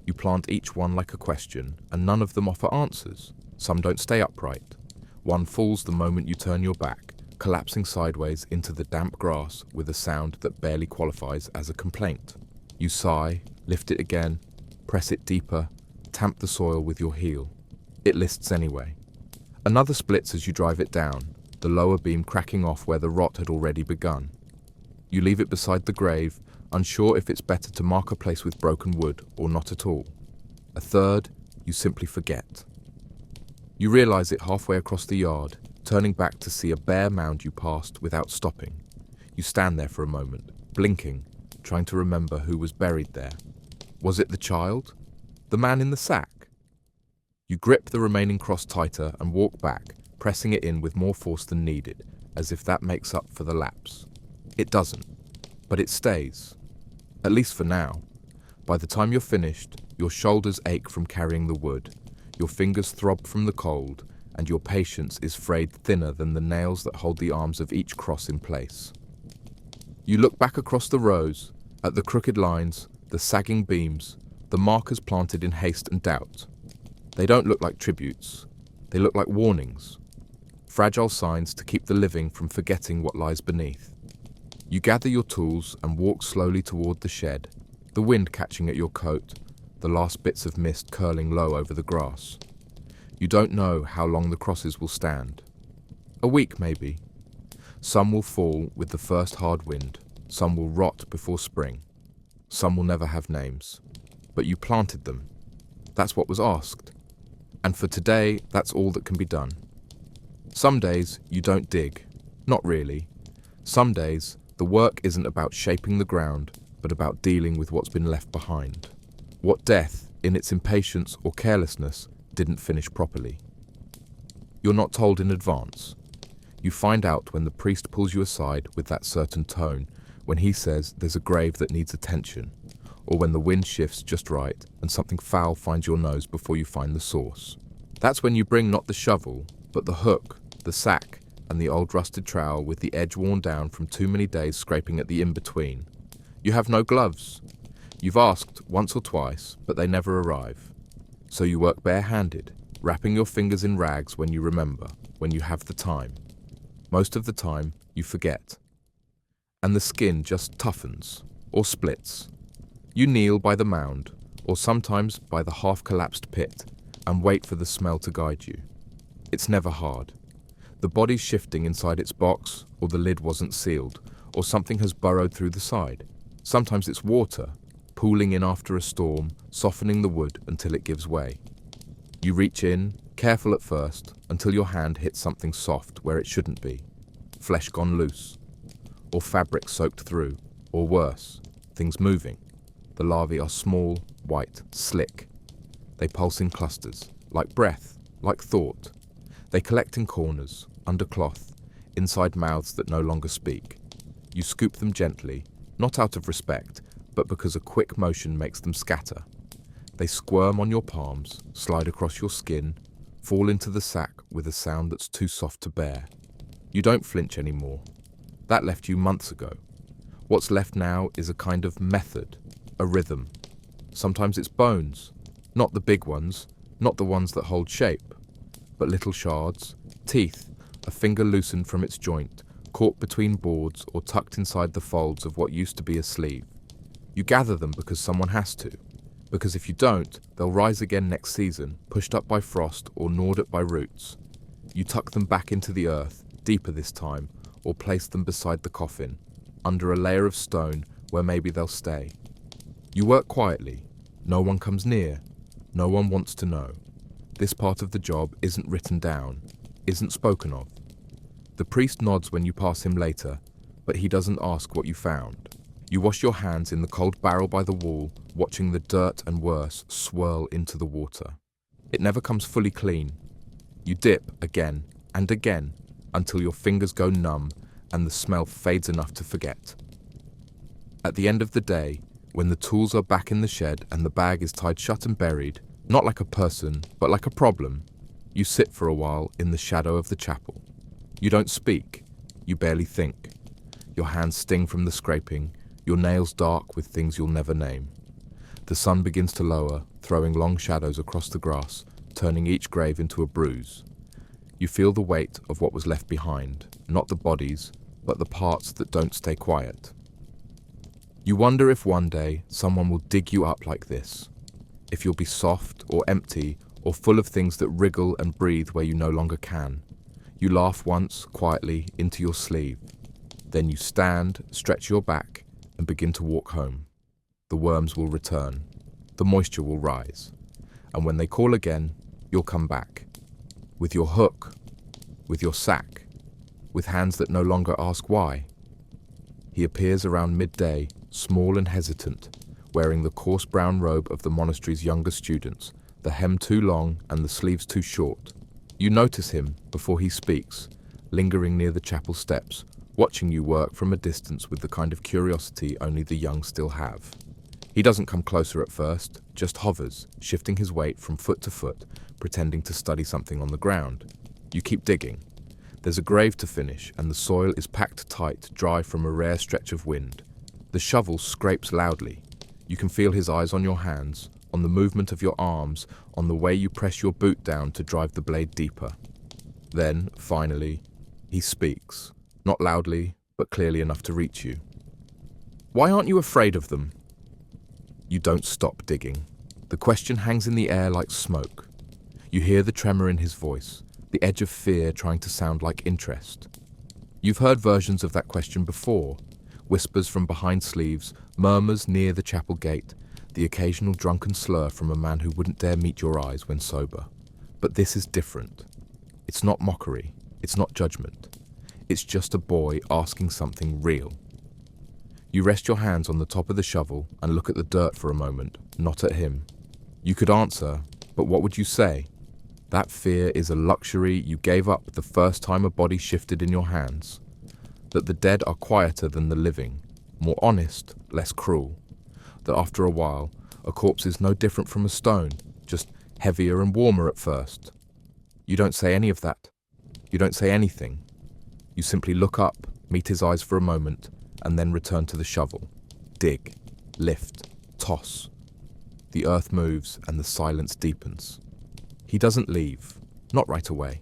You plant each one like a question, and none of them offer answers. Some don't stay upright. One falls the moment you turn your back, collapsing sideways into the damp grass with a sound that barely qualifies as a complaint. You sigh, lift it again, press it deeper, tamp the soil with your heel. It lists anyway. Another splits as you drive it down, the lower beam cracking off where the rot had already begun. You leave it beside the grave, unsure if it's better to mark a place with broken wood or not at all. A third, you simply forget. You realize it halfway across the yard, turning back to see a bare mound you passed without stopping. You stand there for a moment, blinking, trying to remember who was buried there. Was it the child? The man in the sack? You grip the remaining cross tighter and walk back, pressing it in with more force than needed, as if that makes up for the lapse. It doesn't, but it stays. At least for now. By the time you're finished, your shoulders ache from carrying the wood, your fingers throb from the cold, and your patience is frayed thinner than the nails that hold the arms of each cross in place. You look back across the rows, at the crooked lines, the sagging beams, the markers planted in haste and doubt. They don't look like tributes. They look like warnings. Fragile signs to keep the living from forgetting what lies beneath. You gather your tools and walk slowly toward the shed, the wind catching at your coat, the last bits of mist curling low over the grass. You don't know how long the crosses will stand. A week, maybe. Some will fall with the first hard wind, some will rot before spring. Some will never have names. But you planted them. That's what was asked. And for today, that's all that can be done. Some days, you don't dig. Not really. Some days, the work isn't about shaping the ground, but about dealing with what's been left behind. What death, in its impatience or carelessness, didn't finish properly. You're not told in advance. You find out when the priest pulls you aside with that certain tone, when he says there's a grave that needs attention, or when the wind shifts just right and something foul finds your nose before you find the source. That's when you bring not the shovel, but the hook, the sack, and the old rusted trowel with the edge worn down from too many days scraping at the in-between. You have no gloves. You've asked once or twice, but they never arrive. So you work barehanded, wrapping your fingers in rags when you remember, when you have the time. Most of the time, you forget. And the skin just toughens, or splits. You kneel by the mound, or sometimes by the half-collapsed pit, and wait for the smell to guide you. It's never hard. The body's shifting inside its box, or the lid wasn't sealed, or something has burrowed through the side. Sometimes it's water, pooling in after a storm, softening the wood until it gives way. You reach in, careful at first, until your hand hits something soft where it shouldn't be. Flesh gone loose, or fabric soaked through, or worse, things moving. The larvae are small, white, slick. They pulse in clusters, like breath, like thought. They collect in corners, under cloth, inside mouths that no longer speak. You scoop them gently, not out of respect, but because a quick motion makes them scatter. They squirm on your palms, slide across your skin, fall into the sack with a sound that's too soft to bear. You don't flinch anymore. That left you months ago. What's left now is a kind of method, a rhythm. Sometimes it's bones, not the big ones, not the ones that hold shape, but little shards, teeth, a finger loosened from its joint, caught between boards or tucked inside the folds of what used to be a sleeve. You gather them because someone has to, because if you don't, they'll rise again next season, pushed up by frost or gnawed at by roots. You tuck them back into the earth, deeper this time, or place them beside the coffin, under a layer of stone where maybe they'll stay. You work quietly. No one comes near. No one wants to know. This part of the job isn't written down, isn't spoken of. The priest nods when you pass him later, but he doesn't ask what you found. You wash your hands in the cold barrel by the wall, watching the dirt and worse swirl into the water. It never comes fully clean. You dip again and again until your fingers go numb and the smell fades enough to forget. At the end of the day, when the tools are back in the shed and the bag is tied shut and buried, not like a person, but like a problem, you sit for a while in the shadow of the chapel. You don't speak. You barely think. Your hands sting from the scraping, your nails dark with things you'll never name. The sun begins to lower, throwing long shadows across the grass, turning each grave into a bruise. You feel the weight of what was left behind, not the bodies, but the parts that don't stay quiet. You wonder if one day someone will dig you up like this, if you'll be soft or empty or full of things that wriggle and breathe where you no longer can. You laugh once, quietly, into your sleeve. Then you stand, stretch your back, and begin to walk home. The worms will return. The moisture will rise. And when they call again, you'll come back. With your hook, with your sack, with hands that no longer ask why. He appears around midday, small and hesitant, wearing the coarse brown robe of the monastery's younger students, the hem too long and the sleeves too short. You notice him before he speaks, lingering near the chapel steps, watching you work from a distance with the kind of curiosity only the young still have. He doesn't come closer at first, just hovers, shifting his weight from foot to foot, pretending to study something on the ground. You keep digging. There's a grave to finish, and the soil is packed tight, dry from a rare stretch of wind. The shovel scrapes loudly. You can feel his eyes on your hands, on the movement of your arms, on the way you press your boot down to drive the blade deeper. Then, finally, he speaks. Not loudly, but clearly enough to reach you. Why aren't you afraid of them? You don't stop digging. The question hangs in the air like smoke. You hear the tremor in his voice, the edge of fear trying to sound like interest. You've heard versions of that question before. Whispers from behind sleeves, murmurs near the chapel gate, the occasional drunken slur from a man who wouldn't dare meet your eyes when sober. But this is different. It's not mockery. It's not judgment. It's just a boy asking something real. You rest your hands on the top of the shovel and look at the dirt for a moment, not at him. You could answer, but what would you say? That fear is a luxury you gave up the first time a body shifted in your hands. That the dead are quieter than the living, more honest, less cruel. That after a while, a corpse is no different from a stone, just heavier and warmer at first. You don't say any of that. You don't say anything. You simply look up, meet his eyes for a moment, and then return to the shovel. Dig, lift, toss. The earth moves and the silence deepens. He doesn't leave, not right away.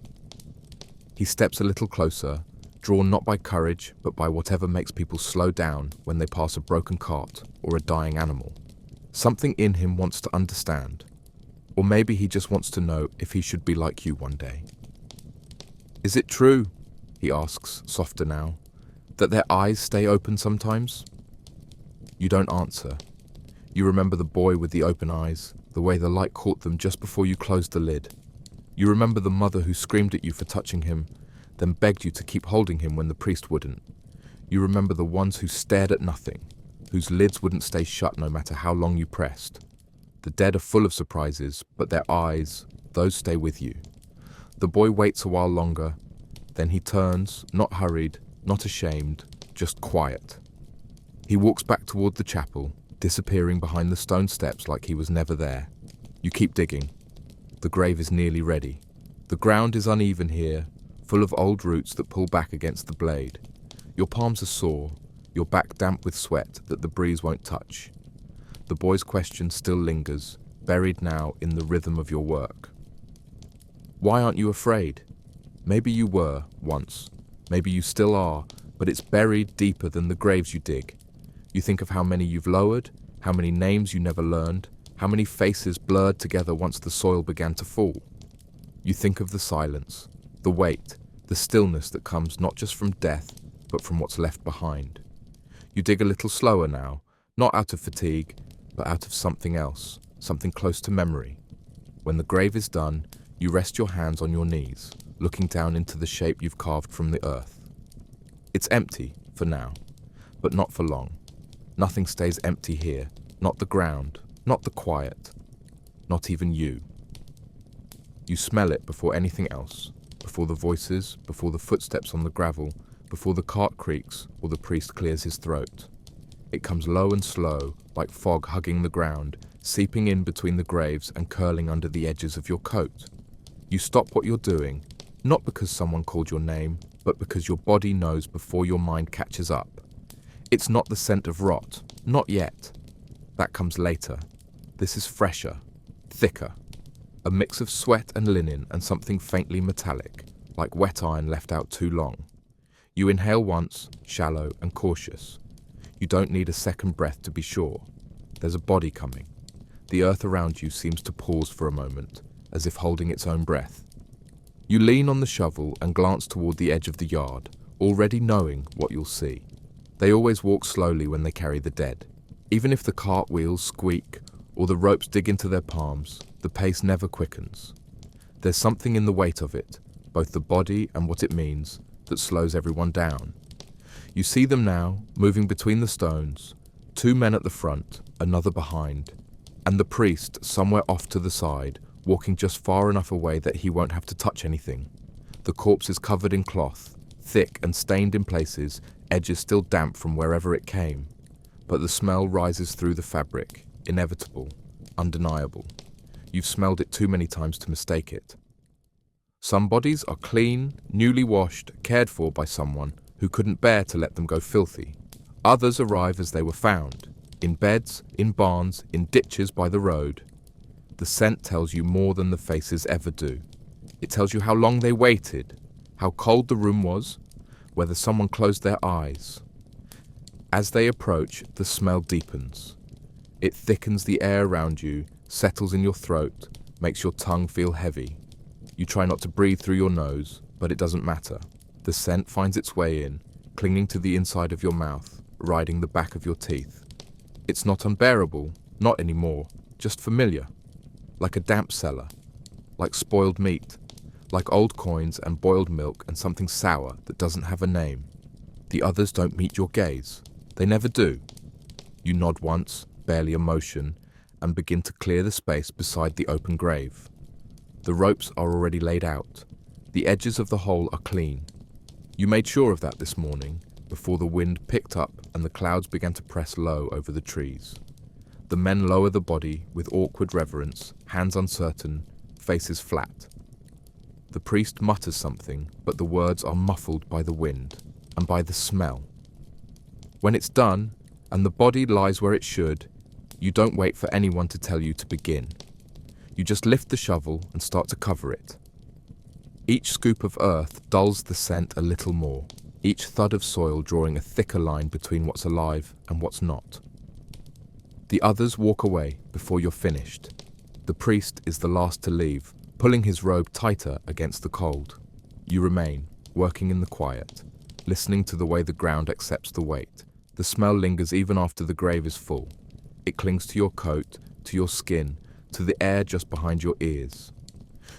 He steps a little closer, drawn not by courage, but by whatever makes people slow down when they pass a broken cart or a dying animal. Something in him wants to understand. Or maybe he just wants to know if he should be like you one day. Is it true, he asks, softer now, that their eyes stay open sometimes? You don't answer. You remember the boy with the open eyes, the way the light caught them just before you closed the lid. You remember the mother who screamed at you for touching him, then begged you to keep holding him when the priest wouldn't. You remember the ones who stared at nothing, whose lids wouldn't stay shut no matter how long you pressed. The dead are full of surprises, but their eyes, those stay with you. The boy waits a while longer, then he turns, not hurried, not ashamed, just quiet. He walks back toward the chapel, disappearing behind the stone steps like he was never there. You keep digging. The grave is nearly ready. The ground is uneven here, full of old roots that pull back against the blade. Your palms are sore, your back damp with sweat that the breeze won't touch. The boy's question still lingers, buried now in the rhythm of your work. Why aren't you afraid? Maybe you were, once. Maybe you still are, but it's buried deeper than the graves you dig. You think of how many you've lowered, how many names you never learned, how many faces blurred together once the soil began to fall. You think of the silence, the weight, the stillness that comes not just from death, but from what's left behind. You dig a little slower now, not out of fatigue, but out of something else, something close to memory. When the grave is done, you rest your hands on your knees, looking down into the shape you've carved from the earth. It's empty, for now, but not for long. Nothing stays empty here, not the ground, not the quiet, not even you. You smell it before anything else, before the voices, before the footsteps on the gravel, before the cart creaks or the priest clears his throat. It comes low and slow, like fog hugging the ground, seeping in between the graves and curling under the edges of your coat. You stop what you're doing, not because someone called your name, but because your body knows before your mind catches up. It's not the scent of rot, not yet. That comes later. This is fresher, thicker. A mix of sweat and linen and something faintly metallic, like wet iron left out too long. You inhale once, shallow and cautious. You don't need a second breath to be sure. There's a body coming. The earth around you seems to pause for a moment, as if holding its own breath. You lean on the shovel and glance toward the edge of the yard, already knowing what you'll see. They always walk slowly when they carry the dead. Even if the cart wheels squeak or the ropes dig into their palms, the pace never quickens. There's something in the weight of it, both the body and what it means, that slows everyone down. You see them now, moving between the stones, 2 men at the front, another behind, and the priest somewhere off to the side, walking just far enough away that he won't have to touch anything. The corpse is covered in cloth, thick and stained in places, edges still damp from wherever it came. But the smell rises through the fabric, inevitable, undeniable. You've smelled it too many times to mistake it. Some bodies are clean, newly washed, cared for by someone who couldn't bear to let them go filthy. Others arrive as they were found, in beds, in barns, in ditches by the road. The scent tells you more than the faces ever do. It tells you how long they waited, how cold the room was, whether someone closed their eyes. As they approach, the smell deepens. It thickens the air around you, settles in your throat, makes your tongue feel heavy. You try not to breathe through your nose, but it doesn't matter. The scent finds its way in, clinging to the inside of your mouth, riding the back of your teeth. It's not unbearable, not anymore, just familiar. Like a damp cellar, like spoiled meat, like old coins and boiled milk and something sour that doesn't have a name. The others don't meet your gaze. They never do. You nod once, barely a motion, and begin to clear the space beside the open grave. The ropes are already laid out. The edges of the hole are clean. You made sure of that this morning, before the wind picked up and the clouds began to press low over the trees. The men lower the body with awkward reverence, hands uncertain, faces flat. The priest mutters something, but the words are muffled by the wind and by the smell. When it's done, and the body lies where it should, you don't wait for anyone to tell you to begin. You just lift the shovel and start to cover it. Each scoop of earth dulls the scent a little more, each thud of soil drawing a thicker line between what's alive and what's not. The others walk away before you're finished. The priest is the last to leave, pulling his robe tighter against the cold. You remain, working in the quiet, listening to the way the ground accepts the weight. The smell lingers even after the grave is full. It clings to your coat, to your skin, to the air just behind your ears.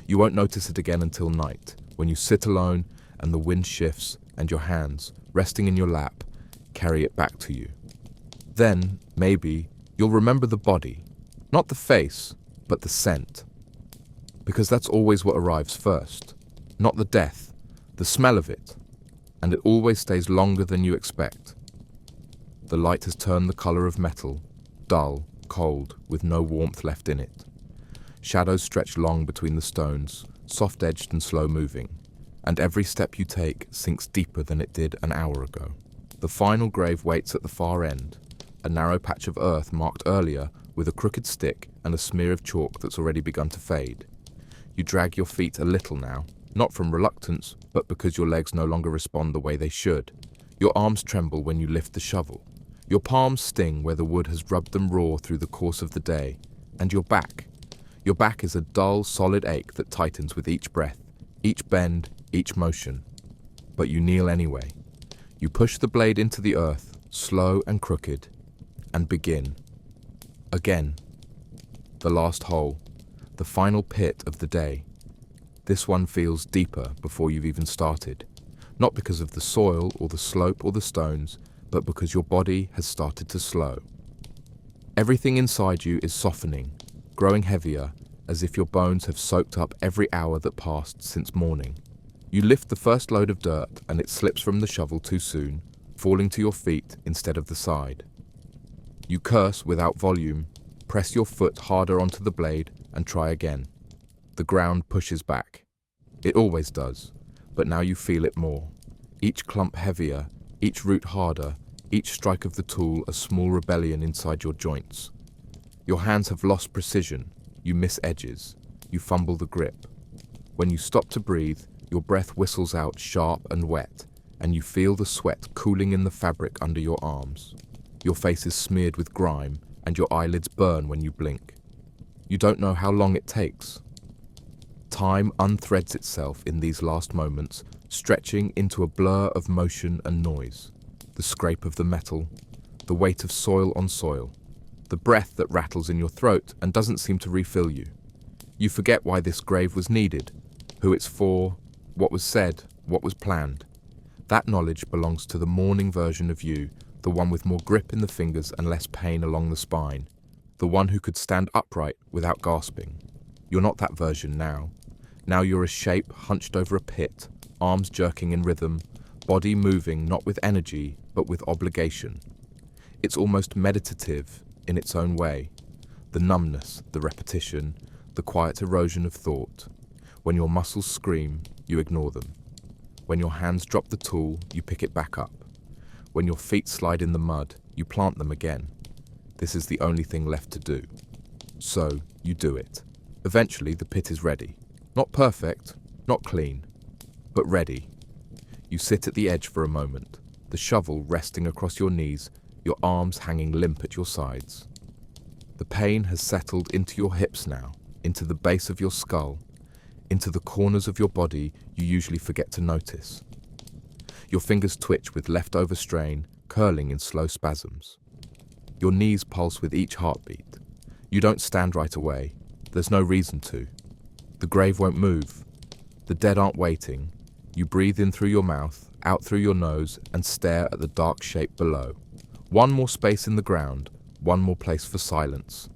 You won't notice it again until night, when you sit alone and the wind shifts and your hands, resting in your lap, carry it back to you. Then, maybe, you'll remember the body, not the face, but the scent. Because that's always what arrives first, not the death, the smell of it, and it always stays longer than you expect. The light has turned the color of metal, dull, cold, with no warmth left in it. Shadows stretch long between the stones, soft-edged and slow-moving, and every step you take sinks deeper than it did an hour ago. The final grave waits at the far end, a narrow patch of earth marked earlier with a crooked stick and a smear of chalk that's already begun to fade. You drag your feet a little now, not from reluctance, but because your legs no longer respond the way they should. Your arms tremble when you lift the shovel. Your palms sting where the wood has rubbed them raw through the course of the day. And your back. Your back is a dull, solid ache that tightens with each breath, each bend, each motion. But you kneel anyway. You push the blade into the earth, slow and crooked, and begin. Again. The last hole. The final pit of the day. This one feels deeper before you've even started. Not because of the soil or the slope or the stones, but because your body has started to slow. Everything inside you is softening, growing heavier, as if your bones have soaked up every hour that passed since morning. You lift the first load of dirt and it slips from the shovel too soon, falling to your feet instead of the side. You curse without volume, press your foot harder onto the blade and try again. The ground pushes back. It always does, but now you feel it more. Each clump heavier, each root harder, each strike of the tool a small rebellion inside your joints. Your hands have lost precision, you miss edges, you fumble the grip. When you stop to breathe, your breath whistles out sharp and wet, and you feel the sweat cooling in the fabric under your arms. Your face is smeared with grime, and your eyelids burn when you blink. You don't know how long it takes. Time unthreads itself in these last moments, stretching into a blur of motion and noise. The scrape of the metal, the weight of soil on soil, the breath that rattles in your throat and doesn't seem to refill you. You forget why this grave was needed, who it's for, what was said, what was planned. That knowledge belongs to the morning version of you, the one with more grip in the fingers and less pain along the spine, the one who could stand upright without gasping. You're not that version now. Now you're a shape hunched over a pit, arms jerking in rhythm, body moving not with energy, but with obligation. It's almost meditative in its own way. The numbness, the repetition, the quiet erosion of thought. When your muscles scream, you ignore them. When your hands drop the tool, you pick it back up. When your feet slide in the mud, you plant them again. This is the only thing left to do. So, you do it. Eventually, the pit is ready. Not perfect, not clean, but ready. You sit at the edge for a moment, the shovel resting across your knees, your arms hanging limp at your sides. The pain has settled into your hips now, into the base of your skull, into the corners of your body you usually forget to notice. Your fingers twitch with leftover strain, curling in slow spasms. Your knees pulse with each heartbeat. You don't stand right away. There's no reason to. The grave won't move. The dead aren't waiting. You breathe in through your mouth, out through your nose, and stare at the dark shape below. One more space in the ground, one more place for silence.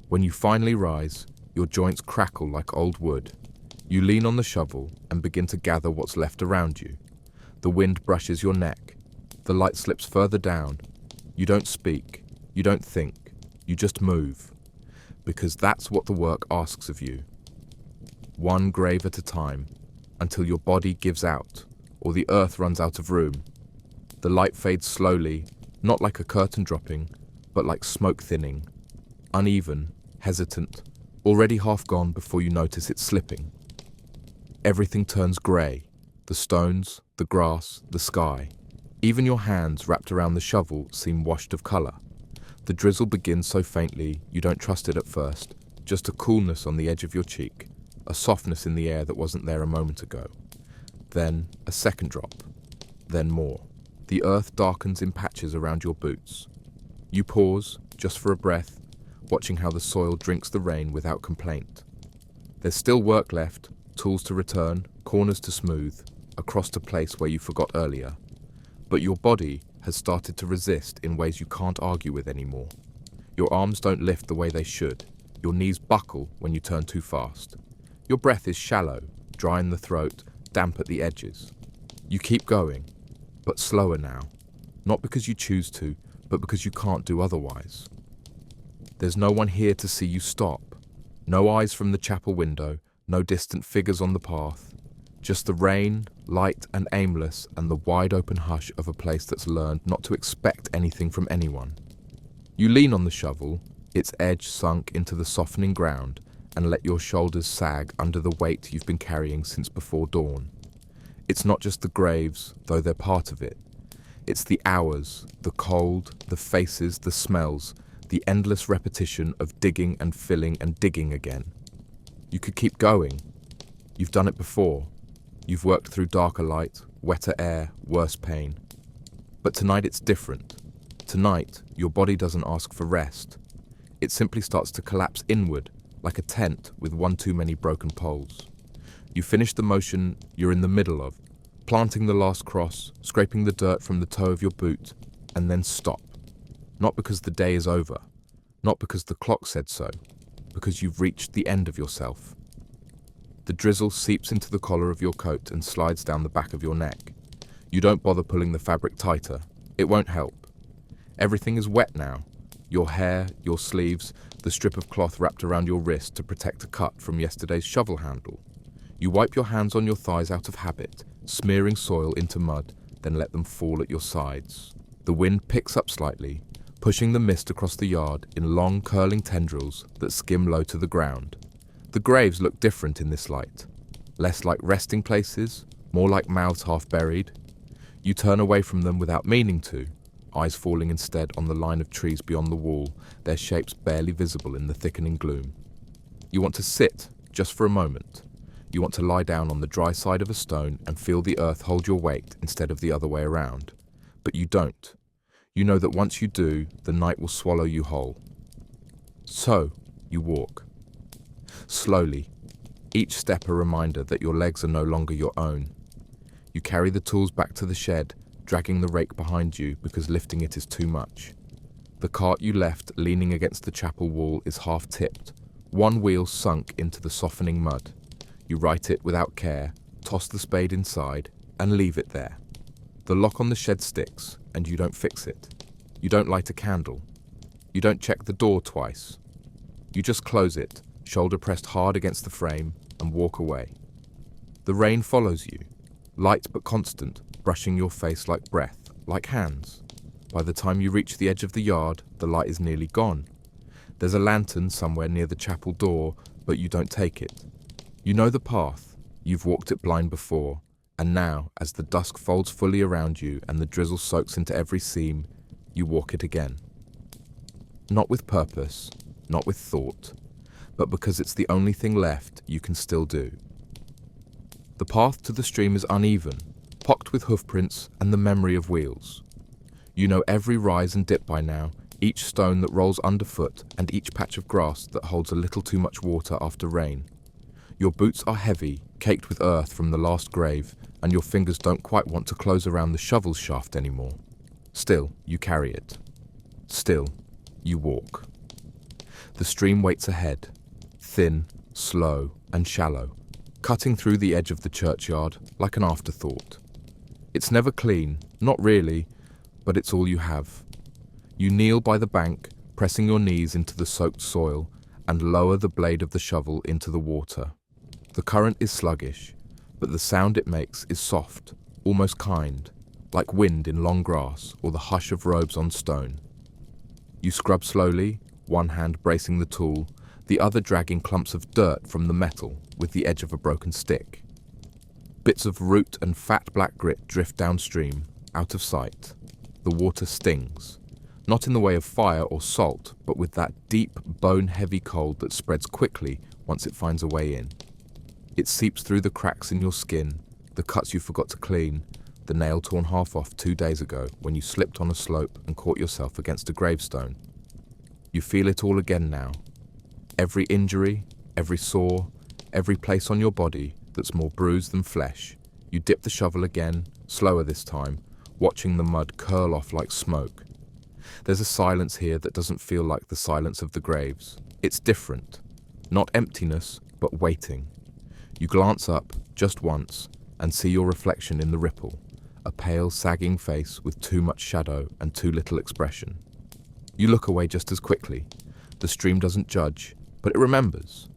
When you finally rise, your joints crackle like old wood. You lean on the shovel and begin to gather what's left around you. The wind brushes your neck. The light slips further down. You don't speak. You don't think. You just move. Because that's what the work asks of you. One grave at a time, until your body gives out, or the earth runs out of room. The light fades slowly, not like a curtain dropping, but like smoke thinning. Uneven, hesitant, already half gone before you notice it slipping. Everything turns grey. The stones, the grass, the sky. Even your hands wrapped around the shovel seem washed of colour. The drizzle begins so faintly you don't trust it at first, just a coolness on the edge of your cheek, a softness in the air that wasn't there a moment ago. Then a second drop, then more. The earth darkens in patches around your boots. You pause, just for a breath, watching how the soil drinks the rain without complaint. There's still work left, tools to return, corners to smooth, across to place where you forgot earlier. But your body has started to resist in ways you can't argue with anymore. Your arms don't lift the way they should. Your knees buckle when you turn too fast. Your breath is shallow, dry in the throat, damp at the edges. You keep going, but slower now. Not because you choose to, but because you can't do otherwise. There's no one here to see you stop. No eyes from the chapel window, no distant figures on the path. Just the rain, light and aimless, and the wide open hush of a place that's learned not to expect anything from anyone. You lean on the shovel, its edge sunk into the softening ground, and let your shoulders sag under the weight you've been carrying since before dawn. It's not just the graves, though they're part of it. It's the hours, the cold, the faces, the smells, the endless repetition of digging and filling and digging again. You could keep going. You've done it before. You've worked through darker light, wetter air, worse pain. But tonight it's different. Tonight, your body doesn't ask for rest. It simply starts to collapse inward, like a tent with one too many broken poles. You finish the motion you're in the middle of, planting the last cross, scraping the dirt from the toe of your boot, and then stop. Not because the day is over, not because the clock said so, because you've reached the end of yourself. The drizzle seeps into the collar of your coat and slides down the back of your neck. You don't bother pulling the fabric tighter. It won't help. Everything is wet now. Your hair, your sleeves, the strip of cloth wrapped around your wrist to protect a cut from yesterday's shovel handle. You wipe your hands on your thighs out of habit, smearing soil into mud, then let them fall at your sides. The wind picks up slightly, pushing the mist across the yard in long curling tendrils that skim low to the ground. The graves look different in this light. Less like resting places, more like mouths half buried. You turn away from them without meaning to, eyes falling instead on the line of trees beyond the wall, their shapes barely visible in the thickening gloom. You want to sit, just for a moment. You want to lie down on the dry side of a stone and feel the earth hold your weight instead of the other way around. But you don't. You know that once you do, the night will swallow you whole. So, you walk. Slowly, each step a reminder that your legs are no longer your own. You carry the tools back to the shed, dragging the rake behind you because lifting it is too much. The cart you left leaning against the chapel wall is half tipped, one wheel sunk into the softening mud. You right it without care, toss the spade inside, and leave it there. The lock on the shed sticks, and you don't fix it. You don't light a candle. You don't check the door twice. You just close it, shoulder pressed hard against the frame, and walk away. The rain follows you, light but constant, brushing your face like breath, like hands. By the time you reach the edge of the yard, the light is nearly gone. There's a lantern somewhere near the chapel door, but you don't take it. You know the path. You've walked it blind before, and now, as the dusk folds fully around you and the drizzle soaks into every seam, you walk it again. Not with purpose, not with thought, but because it's the only thing left you can still do. The path to the stream is uneven, pocked with hoofprints and the memory of wheels. You know every rise and dip by now, each stone that rolls underfoot and each patch of grass that holds a little too much water after rain. Your boots are heavy, caked with earth from the last grave, and your fingers don't quite want to close around the shovel shaft anymore. Still, you carry it. Still, you walk. The stream waits ahead, thin, slow, and shallow, cutting through the edge of the churchyard like an afterthought. It's never clean, not really, but it's all you have. You kneel by the bank, pressing your knees into the soaked soil, and lower the blade of the shovel into the water. The current is sluggish, but the sound it makes is soft, almost kind, like wind in long grass or the hush of robes on stone. You scrub slowly, one hand bracing the tool, the other dragging clumps of dirt from the metal with the edge of a broken stick. Bits of root and fat black grit drift downstream, out of sight. The water stings. Not in the way of fire or salt, but with that deep, bone-heavy cold that spreads quickly once it finds a way in. It seeps through the cracks in your skin, the cuts you forgot to clean, the nail torn half off 2 days ago when you slipped on a slope and caught yourself against a gravestone. You feel it all again now. Every injury, every sore, every place on your body that's more bruised than flesh. You dip the shovel again, slower this time, watching the mud curl off like smoke. There's a silence here that doesn't feel like the silence of the graves. It's different. Not emptiness, but waiting. You glance up, just once, and see your reflection in the ripple, a pale, sagging face with too much shadow and too little expression. You look away just as quickly. The stream doesn't judge, but it remembers.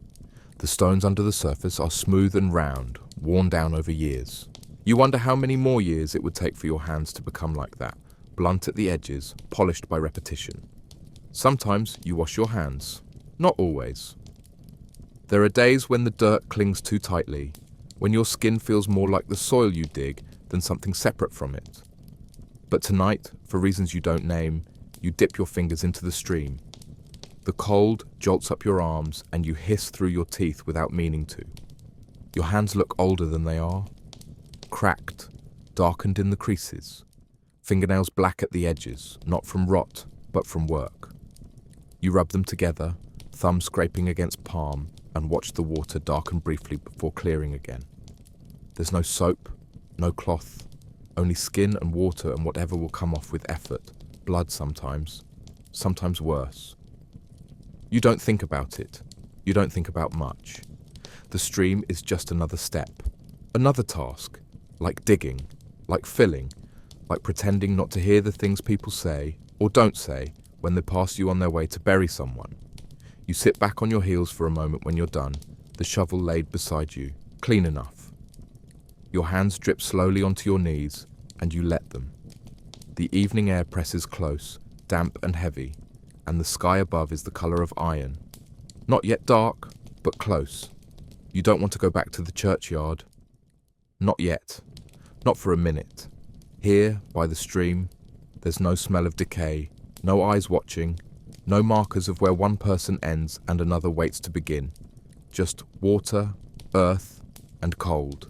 The stones under the surface are smooth and round, worn down over years. You wonder how many more years it would take for your hands to become like that, blunt at the edges, polished by repetition. Sometimes you wash your hands. Not always. There are days when the dirt clings too tightly, when your skin feels more like the soil you dig than something separate from it. But tonight, for reasons you don't name, you dip your fingers into the stream. The cold jolts up your arms and you hiss through your teeth without meaning to. Your hands look older than they are, cracked, darkened in the creases, fingernails black at the edges, not from rot, but from work. You rub them together, thumb scraping against palm, and watch the water darken briefly before clearing again. There's no soap, no cloth, only skin and water and whatever will come off with effort, blood sometimes worse. You don't think about it. You don't think about much. The stream is just another step, another task, like digging, like filling, like pretending not to hear the things people say or don't say when they pass you on their way to bury someone. You sit back on your heels for a moment when you're done, the shovel laid beside you, clean enough. Your hands drip slowly onto your knees, and you let them. The evening air presses close, damp and heavy, and the sky above is the colour of iron. Not yet dark, but close. You don't want to go back to the churchyard. Not yet. Not for a minute. Here, by the stream, there's no smell of decay, no eyes watching, no markers of where one person ends and another waits to begin. Just water, earth, and cold.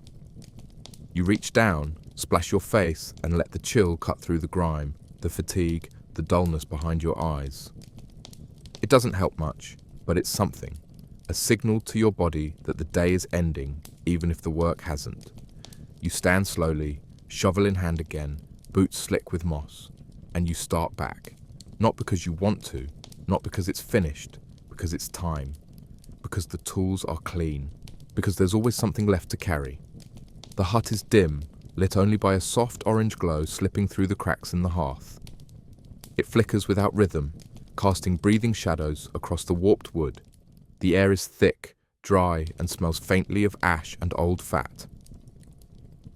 You reach down, splash your face, and let the chill cut through the grime, the fatigue, the dullness behind your eyes. It doesn't help much, but it's something. A signal to your body that the day is ending, even if the work hasn't. You stand slowly, shovel in hand again, boots slick with moss, and you start back. Not because you want to, not because it's finished, because it's time. Because the tools are clean. Because there's always something left to carry. The hut is dim, lit only by a soft orange glow slipping through the cracks in the hearth. It flickers without rhythm, casting breathing shadows across the warped wood. The air is thick, dry, and smells faintly of ash and old fat.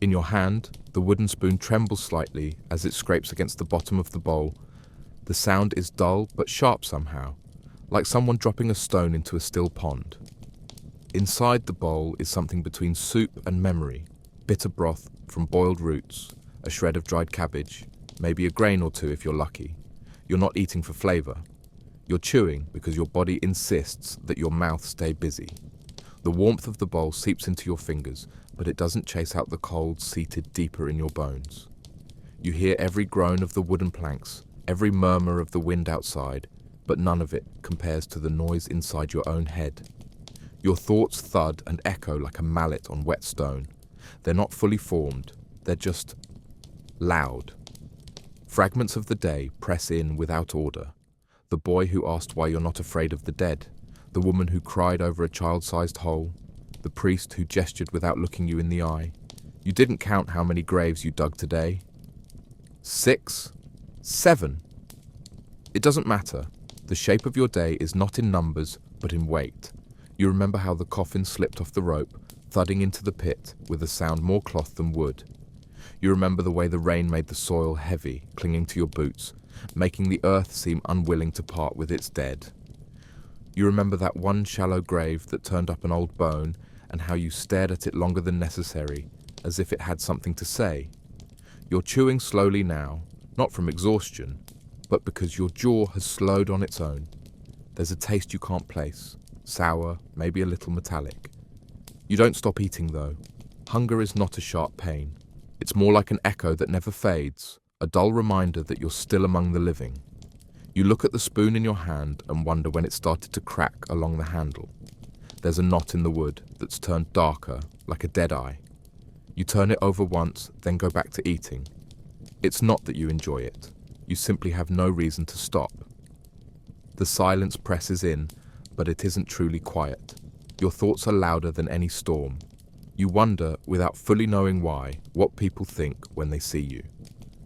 In your hand, the wooden spoon trembles slightly as it scrapes against the bottom of the bowl. The sound is dull but sharp somehow, like someone dropping a stone into a still pond. Inside the bowl is something between soup and memory, bitter broth from boiled roots, a shred of dried cabbage, maybe a grain or two if you're lucky. You're not eating for flavour. You're chewing because your body insists that your mouth stay busy. The warmth of the bowl seeps into your fingers, but it doesn't chase out the cold seated deeper in your bones. You hear every groan of the wooden planks, every murmur of the wind outside, but none of it compares to the noise inside your own head. Your thoughts thud and echo like a mallet on wet stone. They're not fully formed, they're just loud. Fragments of the day press in without order. The boy who asked why you're not afraid of the dead, the woman who cried over a child-sized hole, the priest who gestured without looking you in the eye. You didn't count how many graves you dug today. 6? 7? It doesn't matter. The shape of your day is not in numbers, but in weight. You remember how the coffin slipped off the rope, thudding into the pit with a sound more cloth than wood. You remember the way the rain made the soil heavy, clinging to your boots, making the earth seem unwilling to part with its dead. You remember that one shallow grave that turned up an old bone and how you stared at it longer than necessary, as if it had something to say. You're chewing slowly now, not from exhaustion, but because your jaw has slowed on its own. There's a taste you can't place, sour, maybe a little metallic. You don't stop eating though. Hunger is not a sharp pain. It's more like an echo that never fades, a dull reminder that you're still among the living. You look at the spoon in your hand and wonder when it started to crack along the handle. There's a knot in the wood that's turned darker, like a dead eye. You turn it over once, then go back to eating. It's not that you enjoy it. You simply have no reason to stop. The silence presses in, but it isn't truly quiet. Your thoughts are louder than any storm. You wonder, without fully knowing why, what people think when they see you.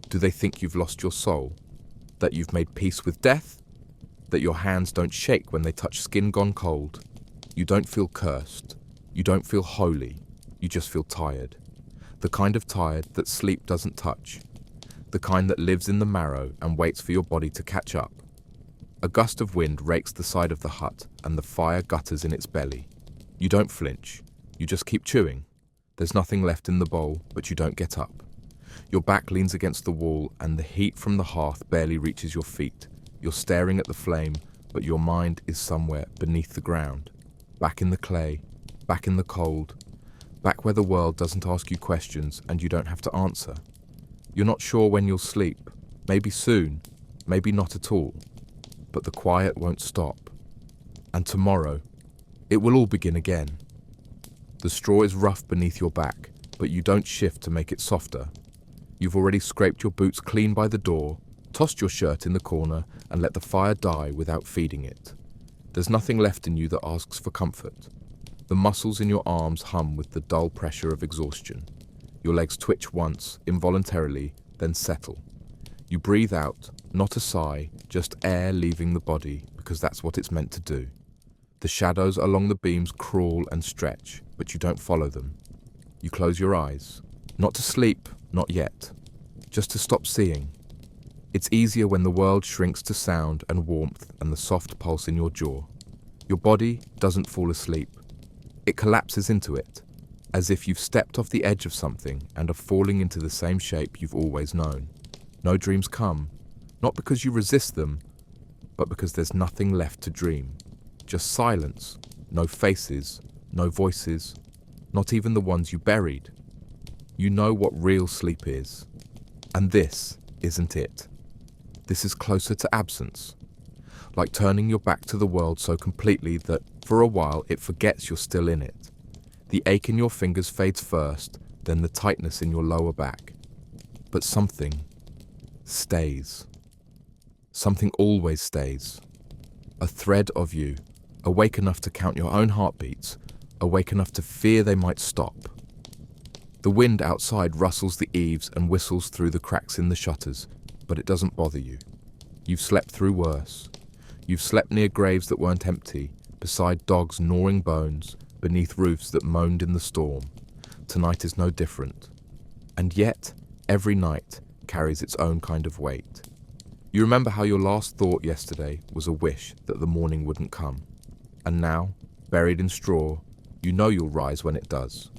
Do they think you've lost your soul? That you've made peace with death? That your hands don't shake when they touch skin gone cold? You don't feel cursed. You don't feel holy. You just feel tired. The kind of tired that sleep doesn't touch. The kind that lives in the marrow and waits for your body to catch up. A gust of wind rakes the side of the hut and the fire gutters in its belly. You don't flinch. You just keep chewing. There's nothing left in the bowl, but you don't get up. Your back leans against the wall and the heat from the hearth barely reaches your feet. You're staring at the flame, but your mind is somewhere beneath the ground. Back in the clay, back in the cold, back where the world doesn't ask you questions and you don't have to answer. You're not sure when you'll sleep. Maybe soon, maybe not at all. But the quiet won't stop. And tomorrow, it will all begin again. The straw is rough beneath your back, but you don't shift to make it softer. You've already scraped your boots clean by the door, tossed your shirt in the corner, and let the fire die without feeding it. There's nothing left in you that asks for comfort. The muscles in your arms hum with the dull pressure of exhaustion. Your legs twitch once, involuntarily, then settle. You breathe out, not a sigh, just air leaving the body, because that's what it's meant to do. The shadows along the beams crawl and stretch, but you don't follow them. You close your eyes. Not to sleep, not yet. Just to stop seeing. It's easier when the world shrinks to sound and warmth and the soft pulse in your jaw. Your body doesn't fall asleep. It collapses into it, as if you've stepped off the edge of something and are falling into the same shape you've always known. No dreams come, not because you resist them, but because there's nothing left to dream. Just silence, no faces, no voices, not even the ones you buried. You know what real sleep is. And this isn't it. This is closer to absence. Like turning your back to the world so completely that, for a while, it forgets you're still in it. The ache in your fingers fades first, then the tightness in your lower back. But something stays. Something always stays. A thread of you, awake enough to count your own heartbeats, awake enough to fear they might stop. The wind outside rustles the eaves and whistles through the cracks in the shutters, but it doesn't bother you. You've slept through worse. You've slept near graves that weren't empty, beside dogs gnawing bones, beneath roofs that moaned in the storm. Tonight is no different. And yet, every night carries its own kind of weight. You remember how your last thought yesterday was a wish that the morning wouldn't come. And now, buried in straw, you know you'll rise when it does.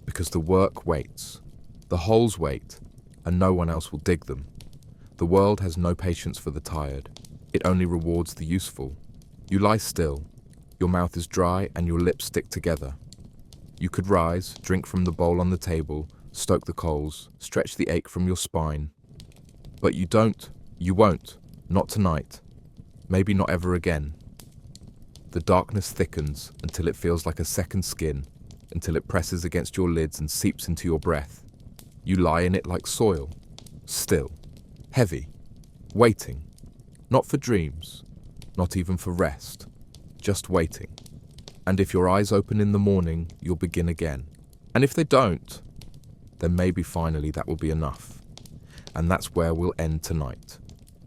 Because the work waits. The holes wait, and no one else will dig them. The world has no patience for the tired. It only rewards the useful. You lie still. Your mouth is dry and your lips stick together. You could rise, drink from the bowl on the table, stoke the coals, stretch the ache from your spine. But you don't. You won't. Not tonight. Maybe not ever again. The darkness thickens until it feels like a second skin, until it presses against your lids and seeps into your breath. You lie in it like soil, still, heavy, waiting, not for dreams, not even for rest, just waiting. And if your eyes open in the morning, you'll begin again. And if they don't, then maybe finally that will be enough. And that's where we'll end tonight.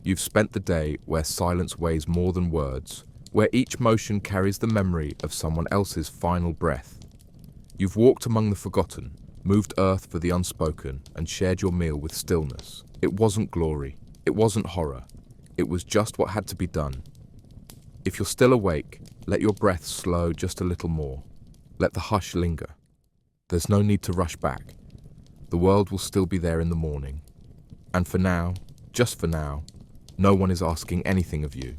You've spent the day where silence weighs more than words, where each motion carries the memory of someone else's final breath. You've walked among the forgotten, moved earth for the unspoken, and shared your meal with stillness. It wasn't glory. It wasn't horror. It was just what had to be done. If you're still awake, let your breath slow just a little more. Let the hush linger. There's no need to rush back. The world will still be there in the morning. And for now, just for now, No one is asking anything of you.